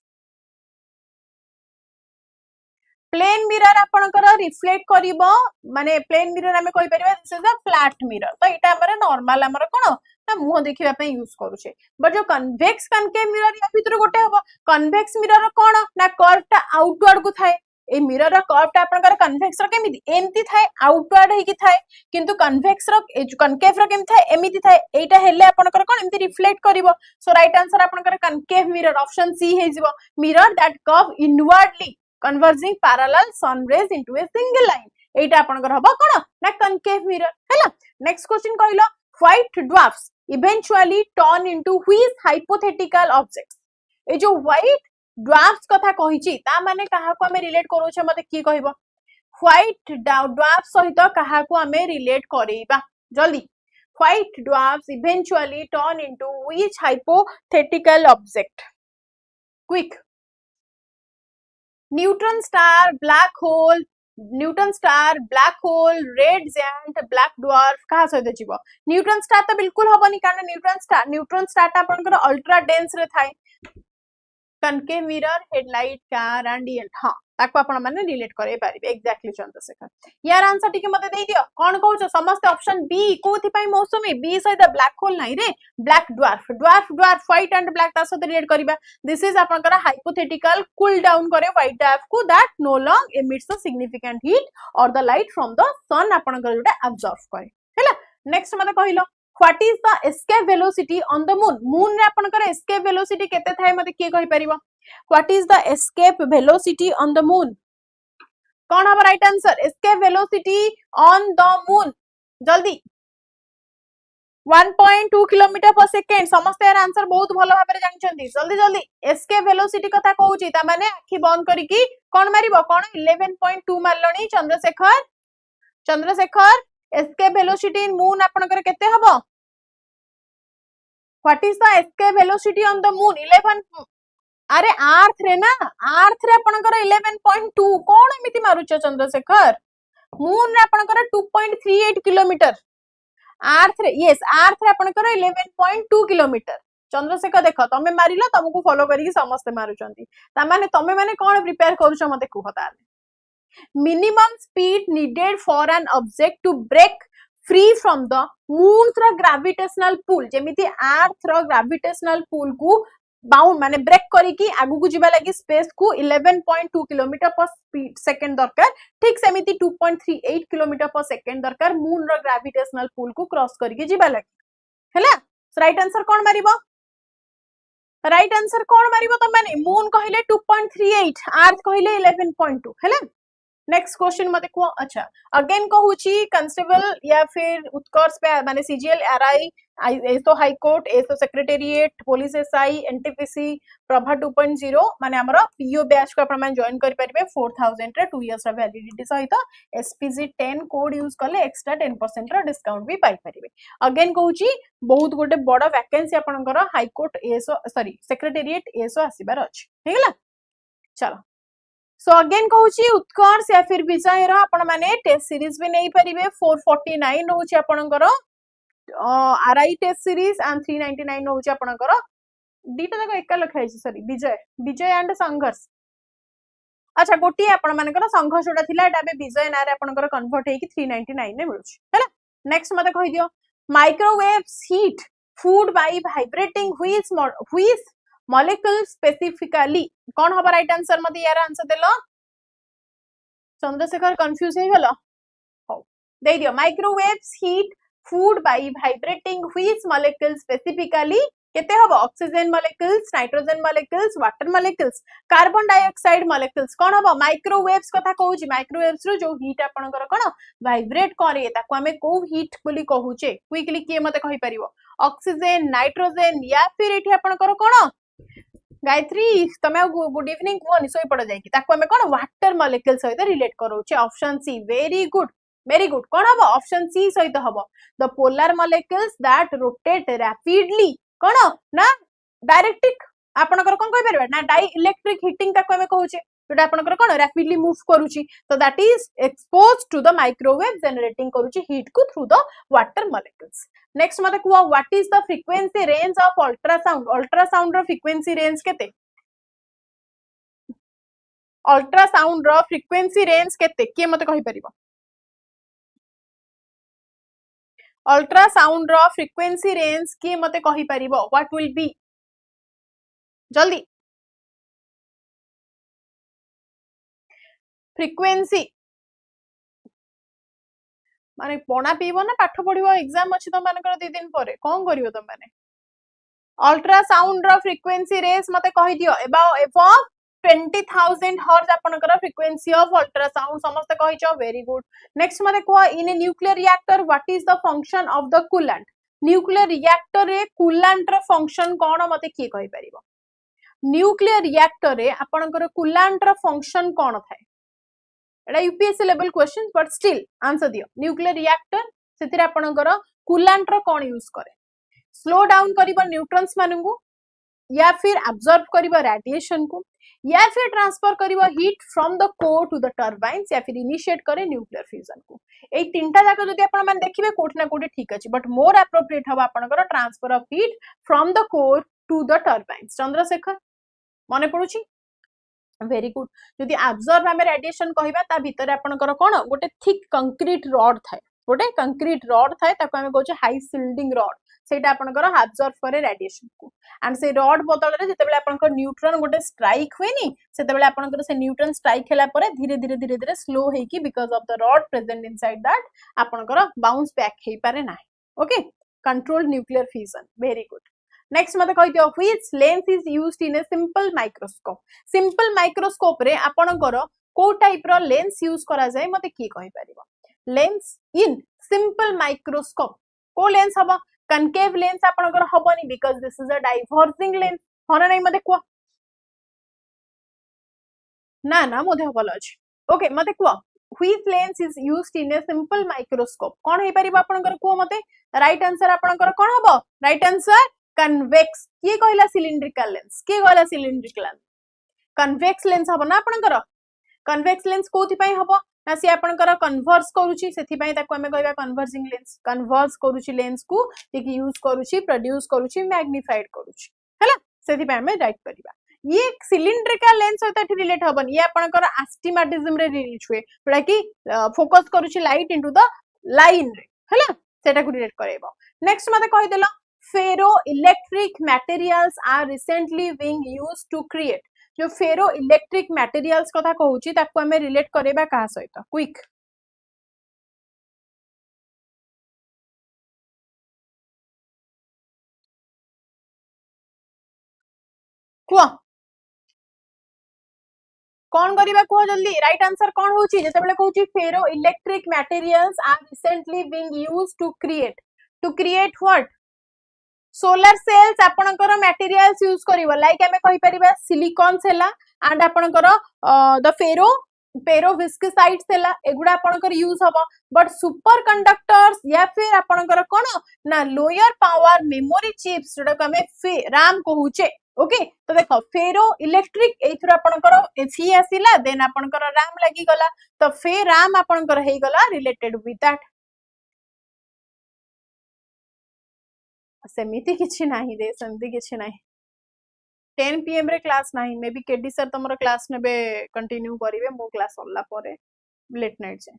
A: plane mirror आपनकर रिफ्लेक्ट करिवो माने प्लेन मिरर हमें कहि परिबा this is a flat mirror तो एटा हमर नॉर्मल हमर कोन ना मुह देखिबा पे यूज करूछे बट जो कन्वेक्स कनकेव मिरर या भीतर गोटे हबो कन्वेक्स मिरर कोन ना कर्व ता आउटवर्ड को थाए ए मिरर रा कर्व ता आपनकर कन्वेक्स रा केमिति एमति थाए आउटवर्ड हेकी थाए किंतु कन्वेक्स रा ए जो कनकेव रा केमि थाए एमिति थाए एटा हेले आपनकर कोन एमति रिफ्लेक्ट करिवो सो राइट आंसर आपनकर कनकेव मिरर ऑप्शन सी हे जिवो mirror that curve inwardly converging parallel sun rays into a single line एटा आपनकर हबो कोन ना concave mirror हैला next question कहलो white dwarfs eventually turn into which hypothetical objects ए जो white dwarfs कथा कहिची ता माने कहा को हमें रिलेट करू छ मते की कहबो white dwarfs सहित कहा को हमें रिलेट करेबा जल्दी white dwarfs eventually turn into which hypothetical object quick neutron star black hole red giant black dwarf कहा सहित जीव न्यूट्रॉन स्टार तो बिल्कुल हबनी कारण न्यूट्रॉन स्टार ता आपनकर अल्ट्रा डेंस रे थाए concave mirror headlight car and हाँ ताको आपण माने रिलेट करे पारिबे एक्जेक्टली चंद्रशेखर यार आंसर टिके मते देई दियो कोन कहउछ समस्त ऑप्शन बी कोथि पई मौसमी बी सहित ब्लैक होल नाही रे black dwarf white and black ता सहित रिलेट करिबा दिस इज आपनकर हाइपोथेटिकल कूल डाउन करे व्हाइट ड्वार्फ को that no long emits a significant heat or the light from the sun आपनकर जोटा अब्जॉर्ब करे हैला नेक्स्ट मते कहिलो what is the escape velocity on the moon रे आपनकर एस्केप वेलोसिटी केते थाए मते के कहि परिबो What is the escape velocity on the moon? कौन हमारा right answer escape velocity on the moon जल्दी 1.2 किलोमीटर पर सेकेंड समस्त यार आंसर बहुत भलो भाबरे जानिछंती जल्दी escape velocity कथा कहूची ता माने आखि बंद करिकी कोन मारिबो कोन 11.2 मारलणी Chandrashekhar escape velocity in moon आपनकर केते हबो What is the escape velocity on the moon 11 अरे अर्थ रे आपनकर 11.2 कोन एमिति मारुछ चंद्रशेखर मून रे आपनकर 2.38 किलोमीटर अर्थ रे आपनकर 11.2 किलोमीटर चंद्रशेखर देखो तमे मारिलो तुमको फॉलो करिक समस्त मारुचंती ता माने तमे माने कोन प्रिपेयर करूछ मते कुह ताले minimum speed needed for an object to break free from the moon र ग्रेविटेशनल पुल जेमिति अर्थ र ग्रेविटेशनल पुल को बाउंड माने ब्रेक करिकी आगु को जिबा लागि स्पेस को 11.2 किलोमीटर पर सेकंड दरकार ठीक सेमिति 2.38 किलोमीटर पर सेकंड दरकार मून रो ग्रेविटेशनल पुल को क्रॉस करिके जिबा लागि हैला राइट आंसर कोन मारिबो त माने मून कहिले 2.38 अर्थ कहिले 11.2 हैला नेक्स्ट क्वेश्चन मते को अच्छा अगेन कहूची कांस्टेबल या फिर उत्कर्ष पे माने CGL RI SO high court SO secretariat police SI NTPC Prabha 2.0 माने हमरो पीओ बैच को आपण मान जॉइन करि परिबे 4000 रे 2 इयर्स रा वैलिडिटी सहित एसपीजी 10 कोड यूज करले एक्स्ट्रा 10% रा डिस्काउंट भी पाई परिबे अगेन कहूची बहुत गोटे बड़ वैकेंसी आपनकर high court SO sorry secretariat SO आसीबार अछि हेला चलो सो अगेन कहूची उत्कर्ष या फिर विजय रा आपण माने टेस्ट सीरीज भी नहीं परिबे 449 होची आपनकर आरआई टेस्ट सीरीज एंड 399 होची आपनकर दीटा जक एका लखाई सॉरी विजय एंड संघर्ष अच्छा गोटी आपण मानकर संघर्ष जोटा थिला एटा बे विजय ना रे आपनकर कन्वर्ट हेकी 399 ने मिलुची हैला नेक्स्ट मते कहि दियो microwaves heat food by vibrating which molecule specifically कौन हबा राइट आंसर मते यार आंसर देलो चंद्रशेखर कंफ्यूज हे गेलो हो दे दियो microwaves heat food by vibrating which molecule specifically केते हबो oxygen molecules nitrogen molecules water molecules carbon dioxide molecules कौन हबो माइक्रोवेव्स कथा कहूची माइक्रोवेव्स रो जो हीट आपनकर कोन वाइब्रेट करे ताको हमें को हीट बोली कहूचे क्विकली के मते कहि परिबो ऑक्सीजन नाइट्रोजन या फिर एठी आपनकर कोन गायत्री तमे गुड इवनिंग को निसोई पड़ जाय कि ताको हमें कोन वाटर मॉलिक्यूल सहित रिलेट करूचे ऑप्शन सी वेरी गुड कोन हबो ऑप्शन सी सहित हबो the polar molecules that rotate rapidly कोन ना डायरेक्ट्रिक आपनकर कोन कहि परबा ना डाई इलेक्ट्रिक हीटिंग ताको हमें कहूचे जोटा आपनकर कोन रैपिडली मूव करूची तो that is exposed to the microwave generating करूची हीट को through the water molecules next मते को what is the frequency range of ultrasound रो फ्रीक्वेंसी रेंज केते अल्ट्रासाउंड रो फ्रीक्वेंसी रेंज केते के मते कहि परिबो अल्ट्रासाउंड रो फ्रीक्वेंसी रेंज के मते कहि परिबो व्हाट विल बी जल्दी फ्रीक्वेंसी माने पणा पीबो ना पाठ पढिबो एग्जाम अछि त मानकर 2 दिन परे कोन करियो त माने अल्ट्रासाउंड रो फ्रीक्वेंसी रेंज मते कहि दियो एबव 20,000 हर्ट्ज आपनकर फ्रीक्वेंसी ऑफ अल्ट्रासाउंड समस्त कहिचो वेरी गुड नेक्स्ट मते को in a nuclear reactor what is the function of the coolant nuclear reactor रे कूलेंट रो फंक्शन कोन मते की कहि परिबो न्यूक्लियर रिएक्टर रे आपनकर कूलेंट रो फंक्शन कोन थाए एटा UPSC level question but still answer दियो न्यूक्लियर रिएक्टर सेतिरे आपनकर कूलेंट रो कोन यूज करे स्लो डाउन करिबो न्यूट्रॉन्स मानंगु या फिर एब्जॉर्ब करिबो रेडिएशन को या फिर ट्रांसफर करिबो heat from the core to the turbines या फिर इनिशिएट करे न्यूक्लियर फ्यूजन को ए तीनटा जाक जदि आपण मान देखिबे कोठी ना कोठी ठीक अछि बट मोर एप्रोप्रिएट हबा आपनकर transfer of heat from the core to the turbines Chandrashekhar मने पडुछि वेरी गुड जदि एब्जॉर्ब हमें रेडिएशन कहिबा ता भीतर आपनकर कोन गोटे थिक कंक्रीट रॉड थाए गोटे कंक्रीट रॉड थाए ताको हमें कहउछ हाई शिल्डिंग रॉड सेटा आपनकर एब्जॉर्ब करे रेडिएशन को एंड से रॉड बदल रे जते बेले आपनकर न्यूट्रॉन गोटे स्ट्राइक होइनी सेते बेले आपनकर से न्यूट्रॉन स्ट्राइक हैला परे धीरे धीरे स्लो हेई की because of the rod present inside that आपनकर बाउंस बैक हेई पारे नाही okay control nuclear fusion very good next मते कहि दियो which lens is used in a simple microscope रे आपनकर को टाइप रो लेंस यूज करा जाय मते की कहि परिबो लेंस इन सिंपल माइक्रोस्कोप को लेंस हबा concave lens आपनकर हबनी because this is a diverging lens होना नहीं मते को ना मोधे हबल अछि ओके मते को which lens is used in a simple microscope कोन हे परिबा आपनकर को मते राइट आंसर आपनकर कोन हबो राइट आंसर कन्वेक्स की कहला सिलिंड्रिकल लेंस की कहला सिलिंड्रिकल कन्वेक्स लेंस हबो ना आपनकर कन्वेक्स लेंस कोथि पई हबो ना सी आपनकर कन्वर्स करूची सेथि पई ताको हमें कहबा कन्वर्जिंग लेंस कन्वर्स करूची लेंस को कि यूज करूची प्रोड्यूस करूची मैग्निफाइड करूची हैला सेथि पई हमें राइट करबा ये सिलिंड्रिकल लेंस सहित रिलेट हबन ये आपनकर एस्टिमेटिज्म रे रिलेट हुए जोडा कि फोकस करूची लाइट इनटू द लाइन रे हैला सेटा को रिलेट करैबो नेक्स्ट मते कहि देलो ferroelectric materials are recently being used to create जो फेरो इलेक्ट्रिक मटेरियल्स कथा कहूची ताको हमें रिलेट करेबा का सहित क्विक को कौन करिबा को जल्दी राइट आंसर कौन होची जते बेले कहूची ferroelectric materials are recently being used to create what solar cells आपनकर मटेरियल्स यूज करिवो लाइक हमें कहि परिबा सिलिकॉन सेला एंड आपनकर द फेरो विस्कोसाइट्स सेला एगुडा आपनकर यूज हबो बट सुपर कंडक्टर्स या फिर आपनकर कोन ना लोअर पावर मेमोरी चिप्स जोडा को हमें रैम कहूचे ओके तो देखो फेरो इलेक्ट्रिक एथरा आपनकर फी आसीला देन आपनकर रैम लागि गला तो फे रैम आपनकर हेई गला रिलेटेड विथ दैट सेमिति किछि नाही रे संधि किछि नाही 10 pm रे क्लास नाही मे बी केडी सर तमरो क्लास नेबे कंटिन्यू करिवे मो क्लास होला परे लेट नाइट से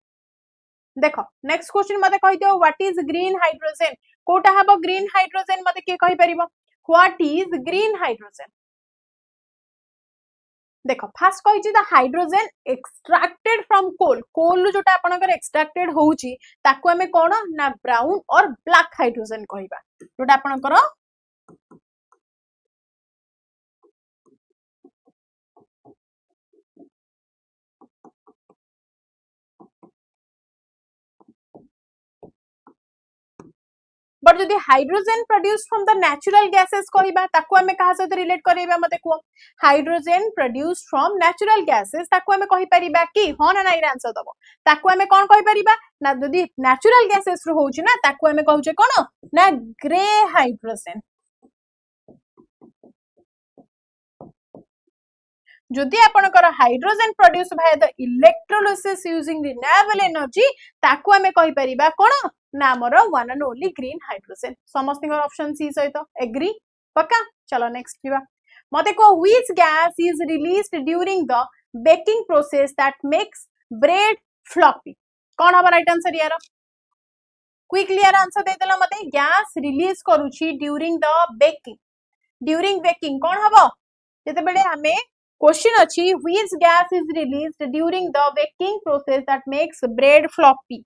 A: देखो नेक्स्ट क्वेश्चन मते कहि दियो व्हाट इज ग्रीन हाइड्रोजन कोटा हबो ग्रीन हाइड्रोजन मते के कहि परिबो व्हाट इज ग्रीन हाइड्रोजन देखो फास्ट कहि the hydrogen extracted from coal जोटा आपनकर एक्सट्रैक्टेड होउची ताको हमें कोन ना ब्राउन और ब्लैक हाइड्रोजन कहिबा जोटा आपनकर बट जदि hydrogen produce from the natural gases कहिबा ताको हमें कहा सहित रिलेट करैबा मते को hydrogen produce from natural gases ताको हमें कहि परिबा कि हो ना नाइ आंसर दबो ताको हमें कोन कहि परिबा ना जदि नेचुरल गैसेस रो होउची ना ताको हमें कहउचे कोन ना ग्रे हाइड्रोजन जदि आपनकर hydrogen produce by the electrolysis using renewable energy ताको हमें कहि परिबा कोन ना हमर one and only green hydrogen समस्त ऑप्शन सी सहित एग्री पक्का चलो नेक्स्ट किबा मते को which gas is released during the baking process that makes bread fluffy कोन हबा राइट आंसर यार क्विकली यार आंसर दे देला मते गैस रिलीज करूची ड्यूरिंग बेकिंग कोन हबो जते बेले हमें क्वेश्चन अछि which gas is released during the baking process that makes bread floppy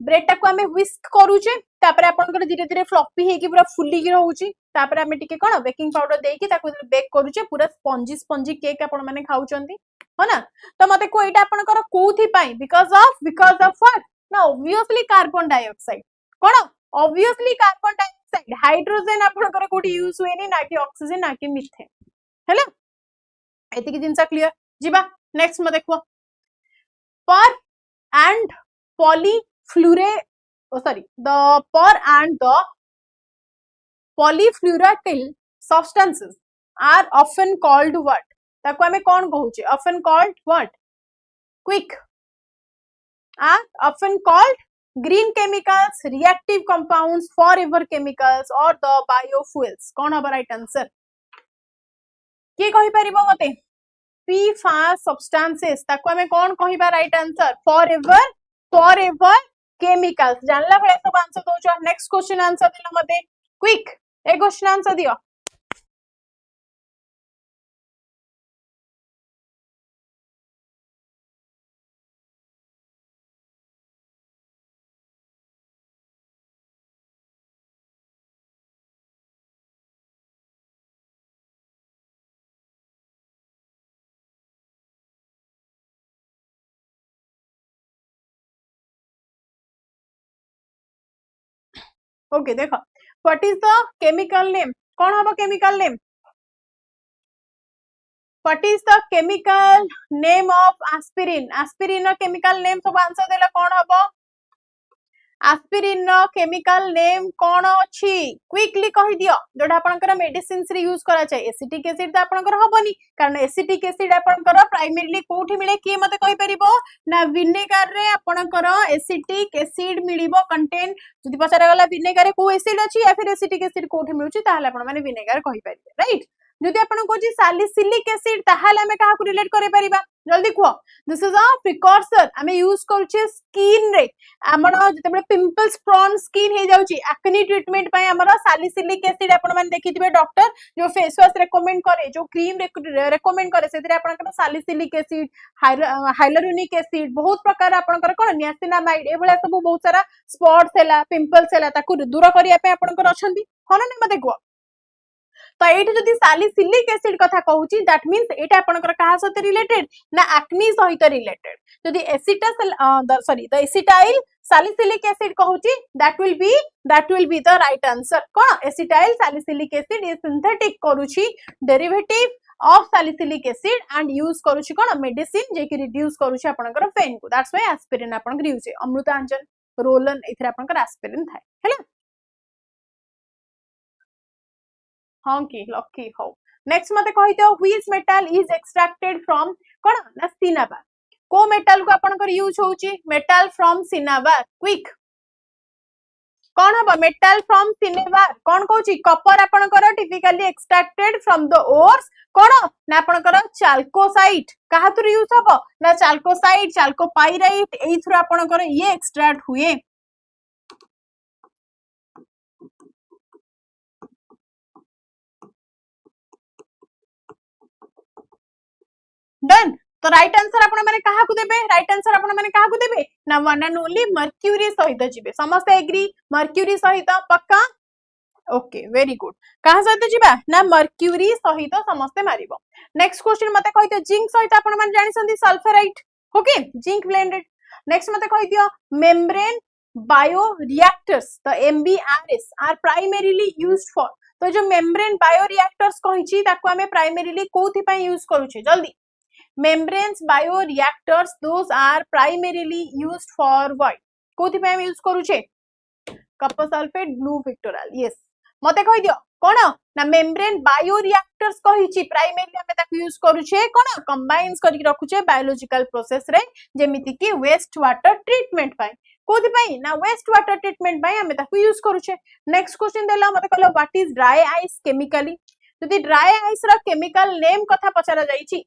A: bread टाको हमें व्हिस्क करूचे तापर आपनकर धीरे धीरे फ्लॉपी हे कि पूरा फुल्ली कि रहउची तापर आमे टिके कोन बेकिंग पाउडर देकी ताको बेक करूचे पूरा स्पंजी स्पंजी केक आपण माने खाउचंती हो ना तो मते को एटा आपनकर कोथि पाई बिकॉज ऑफ व्हाट ना ऑब्वियसली कार्बन डाइऑक्साइड कोन ऑब्वियसली कार्बन डाइऑक्साइड हाइड्रोजन आपनकर कोठी यूज हुएनी ना कि ऑक्सीजन ना कि मीथेन हैला एति कि जिंसा क्लियर जिबा नेक्स्ट म देखो पर and polyfluorate the per and the polyfluoroalkyl substances are often called what ताको हमें कौन कहूचे often called what quick are often called green chemicals reactive compounds forever chemicals or the biofuels कौन हबा राइट आंसर के कहि परिबो मते PFAS substances ताको हमें कौन कहिबा राइट आंसर forever chemicals जानला भले सब आंसर दोचो नेक्स्ट क्वेश्चन आंसर दिला मते क्विक ए क्वेश्चन आंसर दियो ओके देखो what is the chemical name कौन हबो chemical name what is the chemical name of aspirin aspirin नो केमिकल नेम सब आंसर देला कौन हबो एस्पिरिन नो केमिकल नेम कौन अछि क्विकली कहि दियो जोडा आपनकर मेडिसिन्स रे यूज करा चाहे एसिटिक एसिड त आपनकर हबनी कारण एसिटिक एसिड आपनकर प्राइमरीली कोठी मिले की मते कहि परिबो ना विनेगर रे आपनकर एसिटिक एसिड मिलिबो कंटेन जदि पचारा गला विनेगर रे को एसिड अछि या फिर एसिटिक एसिड कोठी मिलुची ताहाले आपण माने विनेगर कहि परिबे राइट जदि आपण कोची सैलिसिलिक एसिड ताहाले हमें काहा को रिलेट करे परिबा जल्दी कहो दिस इज अ प्रिकॉर्सर हमें यूज करछे स्किन रे हमर जते बळे पिंपल्स प्रॉन स्किन हे जाउची एक्ने ट्रीटमेंट पय हमर सैलिसिलिक एसिड आपण माने देखिथिबे डॉक्टर जो फेस वॉश रेकमेंड करे जो क्रीम रेकमेंड करे सेतरे आपण के सैलिसिलिक एसिड हाइलुरोनिक एसिड बहुत प्रकार आपण कर कोन नियासिनामाइड ए भळे सब बहुत सारा स्पॉट्स हैला पिंपल्स हैला ताकू दूर करिया पे आपण कर अछंती होना ने मते कहो तो एठी जदि सैलिसिलिक एसिड कथा कहूची दैट मींस एटा आपनकर कहा सहित रिलेटेड ना एक्ने सहित रिलेटेड जदि द एसिटाइल सैलिसिलिक एसिड कहूची that will be the right answer कोन acetyl salicylic acid is synthetic करूची derivative of salicylic acid and use करूची कोन मेडिसिन जे कि रिड्यूस करूची आपनकर पेन को दैट्स व्हाई एस्पिरिन आपनकर यूज है अमृतांजन रोलन इथरे आपनकर एस्पिरिन थाए हैला हाँ की लकी हो नेक्स्ट मते कहितो which metal is extracted from कोन ना सिनाबार को मेटल को आपनकर यूज होउची मेटल फ्रॉम सिनाबार क्विक कोन हबा मेटल फ्रॉम सिनाबार कोन कहूची कॉपर आपनकर typically extracted from the ores कोन ना आपनकर चाल्कोसाइट काहा थ्रू यूज हबो ना चाल्कोसाइट चाल्कोपाइराइट एई थ्रू आपनकर ये एक्सट्रैक्ट हुए डन तो राइट आंसर आपण माने काहा को देबे राइट आंसर आपण माने काहा को देबे ना वन एंड ओनली मर्क्यूरी सहित जिबे समस्त एग्री मर्क्यूरी सहित पक्का ओके वेरी गुड काहा सहित जिबा ना मर्क्यूरी सहित समस्त मारिबो नेक्स्ट क्वेश्चन मते कहितो जिंक सहित आपण माने जानि संदी सल्फराइट ओके जिंक ब्लेंडेड नेक्स्ट मते कहितो membrane bioreactors the MBRs are primarily used for तो जो मेम्ब्रेन बायोरिएक्टर्स कहिची ताको हमें प्राइमरीली कोथि पय यूज करूचे जल्दी membranes bioreactors those are primarily used for what कोथि पे हम यूज करूचे Kapoor sulphate blue pectoral yes मते कहि दियो कोन ना मेम्ब्रेन बायोरिएक्टर्स कहिची प्राइमरीली हम ताको यूज करूचे कोन कंबाइन्स करि रखुचे बायोलॉजिकल प्रोसेस रे जेमिति कि वेस्ट वाटर ट्रीटमेंट पाई कोथि पई ना वेस्ट वाटर ट्रीटमेंट पाई हम ताको यूज करूचे नेक्स्ट क्वेश्चन देला मते कहलो what is dry ice chemically जदि ड्राई आइस रा केमिकल नेम कथा पचरा जाईची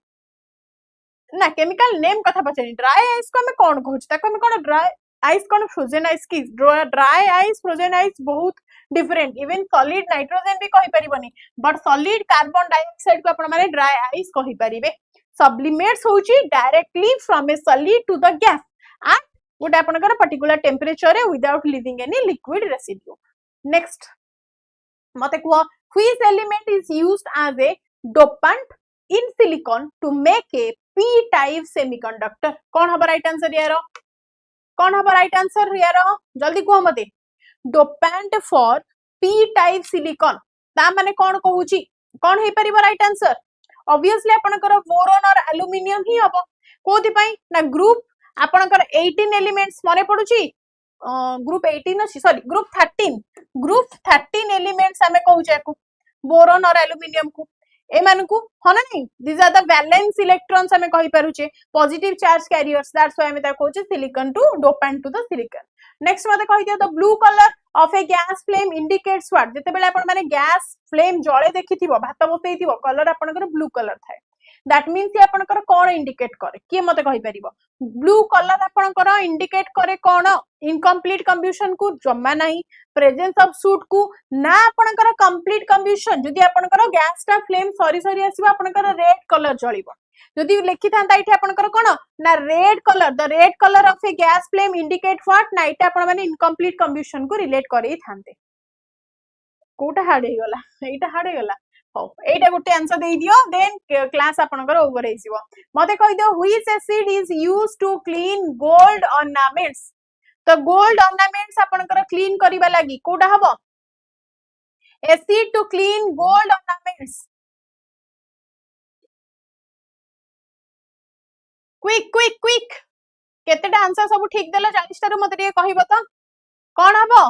A: ना केमिकल नेम कथा पचनी ड्राई आइस को हमें कौन कहूछ ताको हमें कोन ड्राई आइस कोन फ्रोजन आइस की ड्राई आइस फ्रोजन आइस बहुत डिफरेंट इवन सॉलिड नाइट्रोजन भी कहि परिबनी बट सॉलिड कार्बन डाइऑक्साइड को आपण माने ड्राई आइस कहि परिबे सब्लिमेट्स होची directly from a solid to the gas and गोटे आपनकर पर्टिकुलर टेंपरेचर रे without leaving any liquid residue next मते को Which element is used as a dopant in silicon to make a p-type semiconductor? कौन हब राइट आंसर यार? कौन हब राइट आंसर यार? जल्दी कह मते. Dopant for p-type silicon. ता माने कौन कहूची? कौन हे परिबो राइट आंसर? Obviously आपनकर बोरोन और एल्युमिनियम ही हबो. कोथि पई ना ग्रुप आपनकर 18 एलिमेंट्स मने पडुची. ग्रुप 18 अछि सॉरी ग्रुप 13 एलिमेंट्स हमें कहूचे को बोरोन और एल्युमिनियम को एमानकु हना नहीं this are the valence electrons हमें कहि पारुचे positive charge carriers that's why हमें ता कहूचे silicon to dopant to the silicon next मते कहि दियो the blue colour of a gas flame indicates what जते बेले आपण माने गैस फ्लेम जळे देखिथिबो भात बसैथिबो कलर आपनकर ब्लू कलर थाए दैट मीन्स आपनकर कोन इंडिकेट करे के मते कहि परिबो ब्लू कलर आपनकर इंडिकेट करे कोन इनकम्प्लीट कंबशन को जम्मा नाही प्रेजेंस ऑफ सूट को ना आपनकर कंप्लीट कंबशन जदि आपनकर गैस टा फ्लेम सरी सरी आसीबो आपनकर रेड कलर जळिबो जदि लिखि थांता इथे आपनकर कोन ना red colour the red colour of a gas flame indicate what ना इटा आपण माने इनकम्प्लीट कंबशन को रिलेट करै थांते कोटा हार्ड हे गला एटा हार्ड हे गला हो एटा गोटे आंसर दे दियो देन क्लास आपनकर ओवर हेसिबो मते कहि दियो which acid is used to clean gold ornaments तो गोल्ड ऑर्नामेंट्स आपनकर क्लीन करिबा लागि कोटा हबो acid to clean gold ornaments quick quick quick केतेटा आंसर सब ठीक देला 40 टारु मते टिके कहिबो तो कोन हबो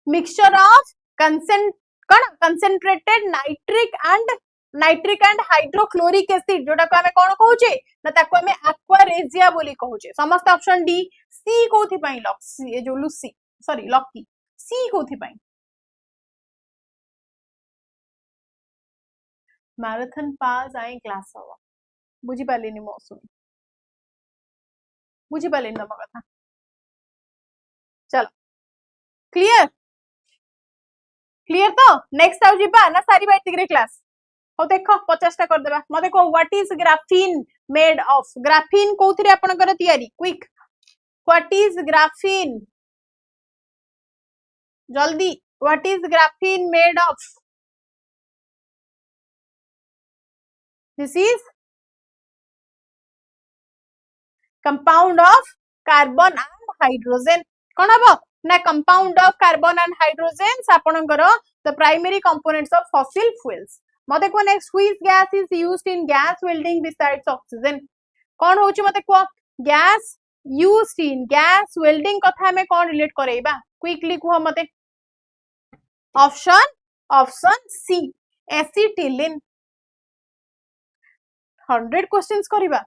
A: mixture of concentrated nitric and hydrochloric acid जोटा को हमें कोन कहूचे ना ताको हमें एक्वा रेजिया बोली कहूचे समस्त ऑप्शन डी सी कोथि पई लॉक ये जो लूसी सॉरी लॉकी सी कोथि पई मैराथन पास आई क्लास हवा बुझी पालिनी मौसम बुझी पालिनी तम कथा चलो क्लियर क्लियर तो नेक्स्ट आउ जिबा ना सारी बाइटिक क्लास हो देखो 50 टा कर देबा मते को what is graphene made of graphene कोथि रे आपनकर तयारी क्विक व्हाट इज ग्राफीन जल्दी what is graphene made of this is compound of carbon and hydrogen कोन हबो ना compound of carbon and hydrogen आपनकर the primary components of fossil fuels मते को next which gas is used in gas welding besides oxygen कोन होची मते को gas used in gas welding कथा हमें कोन रिलेट करेबा क्विकली को मते ऑप्शन सी एसिटिलिन 100 क्वेश्चंस करिबा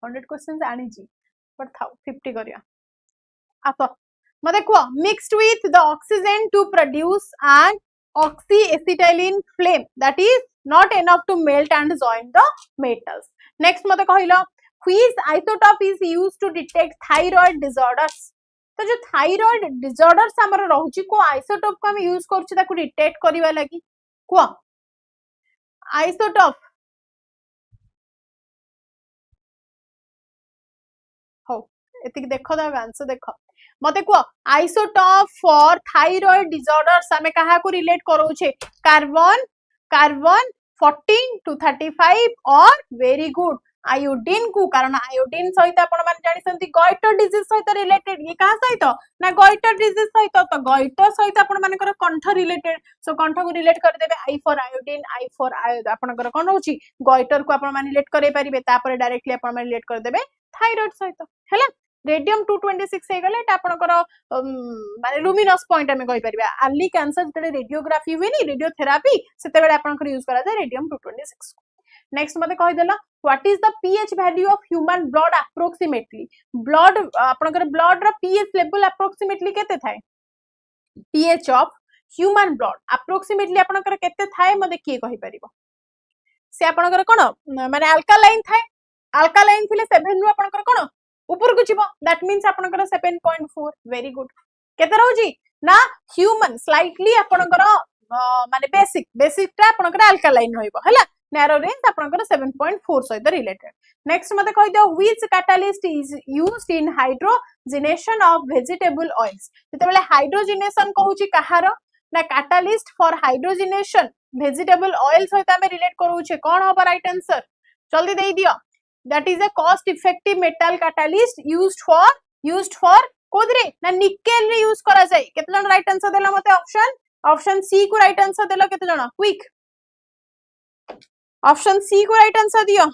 A: 100 क्वेश्चंस आनी जी पर थाउ 50 करिया आतो मते को mixed with the oxygen to produce an oxyacetylene flame that is not enough to melt and join the metals next मते कहिलो which isotope is used to detect thyroid disorders तो जो thyroid disorders हमर रहउची को आइसोटोप को हम यूज करछु ताकू डिटेक्ट करिवा लागि को आइसोटोप हो एतिक देखो दा आंसर देखो मते को आइसोटोप फॉर थायराइड डिसऑर्डर्स हमें कहा को रिलेट करोछे कार्बन 14 to 35 और वेरी गुड आयोडीन को कारण आयोडीन सहित आपण मान जानि संति गॉइटर डिजीज सहित रिलेटेड ये कहा सहित ना गॉइटर डिजीज सहित तो गॉइटर सहित आपण मानकर कंठ रिलेटेड सो कंठ को रिलेट कर देबे I for iodine I for आयोड आपनकर कोन होची गॉइटर को आपण मान रिलेट करे परिबे तापर डायरेक्टली आपण मान रिलेट कर देबे थायराइड सहित हैला रेडियम 226 हे गले आपनकर माने लुमिनस पॉइंट हमें कहि परिबा अर्ली कैंसर जते रेडियोग्राफी हुई नी रेडियोथेरापी सेते बेले आपनकर यूज करा जाय रेडियम 226 नेक्स्ट मते कहि देला what is the pH value of human blood approximately blood आपनकर ब्लड रो पीएच लेवल अप्रोक्सीमेटली केते थाए pH of human blood approximately आपनकर केते थाए मते की कहि परिबो से आपनकर कोन माने अल्कालाइन थाए अल्कालाइन थिले 7 रु आपनकर कोन ऊपर को जीवो दैट मींस आपनकर 7.4 वेरी गुड केते रहउजी ना ह्यूमन स्लाइटली आपनकर माने बेसिक टा आपनकर अल्कालाइन रहइबो हला नैरो रेंज आपनकर 7.4 सहित रिलेटेड नेक्स्ट मते कहि दियो which catalyst is used in hydrogenation of vegetable oils जते बेले हाइड्रोजनेशन कहउची कहारो ना catalyst for hydrogenation vegetable oil सहित आमे रिलेट करूछे कोन हो राइट आंसर जल्दी दे दियो that is a cost effective metal catalyst used for Kodre ना निकेल रे यूज करा जाय केते जण राइट आंसर देला मते ऑप्शन सी को राइट आंसर देला केते जण क्विक ऑप्शन सी को राइट आंसर दियो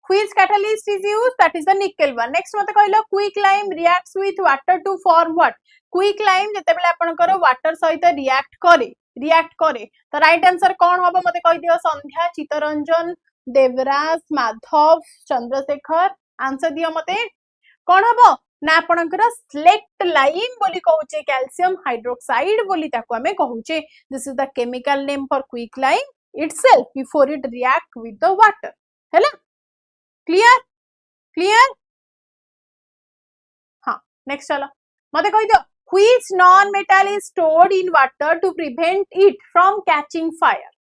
A: Which catalyst is used? That is the nickel one. Next मते कहलो quick lime reacts with water to form what? Quick lime जते बेले आपनकर water सहित react करे तो राइट आंसर कौन होबो मते कहि दियो संध्या चितरंजन देवराज माधव चंद्रशेखर आंसर दियो मते कौन होबो ना आपनकर स्लेक्ट लाइम बोली कहूचे कैल्शियम हाइड्रोक्साइड बोली ताको हमें कहूचे this is the chemical name for quick lime itself before it react with the water हैला क्लियर हाँ नेक्स्ट चलो मते कहि दियो which non metal is stored in water to prevent it from catching fire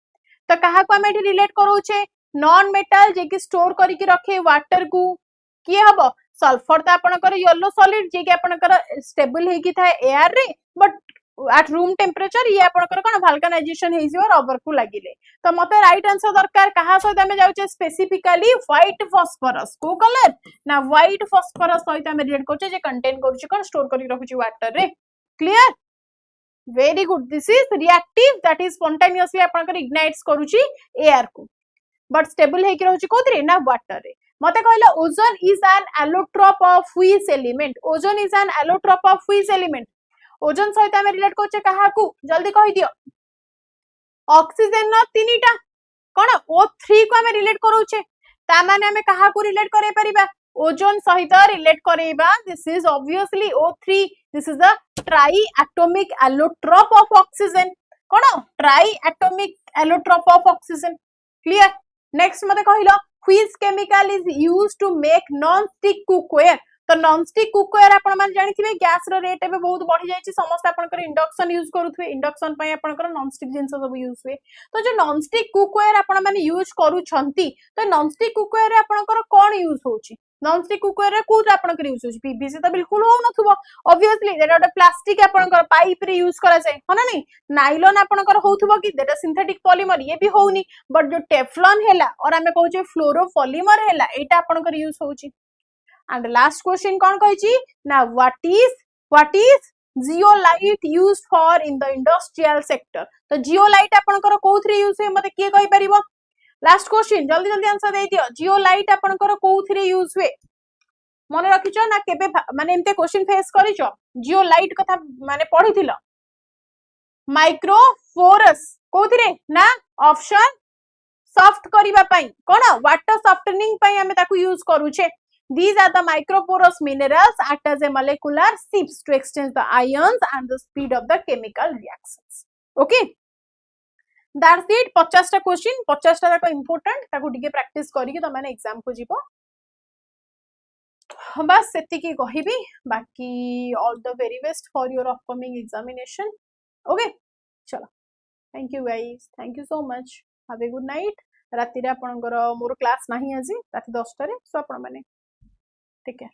A: तो कहा को हमें रिलेट करूचे नॉन मेटल जे कि स्टोर करी के रखे वाटर को किए हबो सल्फर तो आपनकर येलो सॉलिड जे कि आपनकर स्टेबल हे कि था एयर रे बट at room temperature ये आपनकर कोन वल्कनाइजेशन हे जियो रबर को लागिले तो मते राइट आंसर दरकार कहा सहित हमें जाउचे स्पेसिफिकली व्हाइट फास्फोरस को कलर ना व्हाइट फास्फोरस सहित हमें रिलेट करछे जे कंटेन करछे कोन स्टोर करी रखुची वाटर रे clear very good this is reactive that is spontaneously आपनकर इग्नाइट्स करूची एयर को बट स्टेबल हे कि रहउची कोदरे ना वाटर रे मते कहला ozone is an allotrope of which element ozone is an allotrope of which element ozone सहित हमें रिलेट करछे कहा को जल्दी कहि दियो ऑक्सीजन न तीनटा कोन O3 को हमें रिलेट करूछे ता माने हमें कहा को रिलेट करे परिबा ओजोन सहित रिलेट करेबा this is obviously O3 this is the triatomic allotrope of oxygen कोन triatomic allotrope of oxygen clear next मते कहिलो which chemical is used to make non stick cookware तो नॉन स्टिक कुकवेयर आपण मान जानिथिबे गैस रो रेट एबे बहुत बढ़ी जायछि समस्त आपनकर इंडक्शन यूज करूथबे इंडक्शन पय आपनकर नॉन स्टिक जिंस सब यूज हुए तो जो नॉन स्टिक कुकवेयर आपण माने यूज करू छंती तो नॉन स्टिक कुकवेयर रे आपनकर कोन यूज होछि नॉन स्टिक कुकवेयर रे कोरा आपनकर यूज होछि पीवीसी तो बिल्कुल हो नथुबो ऑब्वियसली देटा प्लास्टिक आपनकर पाइप रे यूज करा जाय हना नै नाइलॉन आपनकर होथुबो कि देटा सिंथेटिक पॉलीमर ये भी होउनी बट जो टेफ्लॉन हैला और हमें कहउछे फ्लोरोपॉलीमर हैला एटा आपनकर यूज होछि and last question कौन कहिची ना what is zeolite used for in the industrial sector तो zeolite आपनकर कोथरे यूज हुए मते के कहि परिबो लास्ट क्वेश्चन जल्दी जल्दी आंसर दे दियो zeolite आपनकर कोथरे यूज हुए मने रखिचो ना केबे माने एमते क्वेश्चन फेस करिचो zeolite कथा माने पढिथिलो माइक्रोफोरस कोथरे ना ऑप्शन सॉफ्ट करिबा पई कोन वाटर सॉफ्टनिंग पई हमें ताकू use करूछे These are the microporous minerals act as a molecular sieves to exchange the ions and the speed of the chemical reactions. Okay, that's it. 50 टा क्वेश्चन 50 टा को इंपोर्टेंट ताको टिके प्रैक्टिस करी कि तमाने एग्जाम को जीवो बस सेति की कहिबी बाकी all the very best for your upcoming examination okay चलो thank you guys thank you so much have a good night राति रे आपनकर मोर क्लास नाही आजी राति 10 टा रे सो आपन माने ठीक है।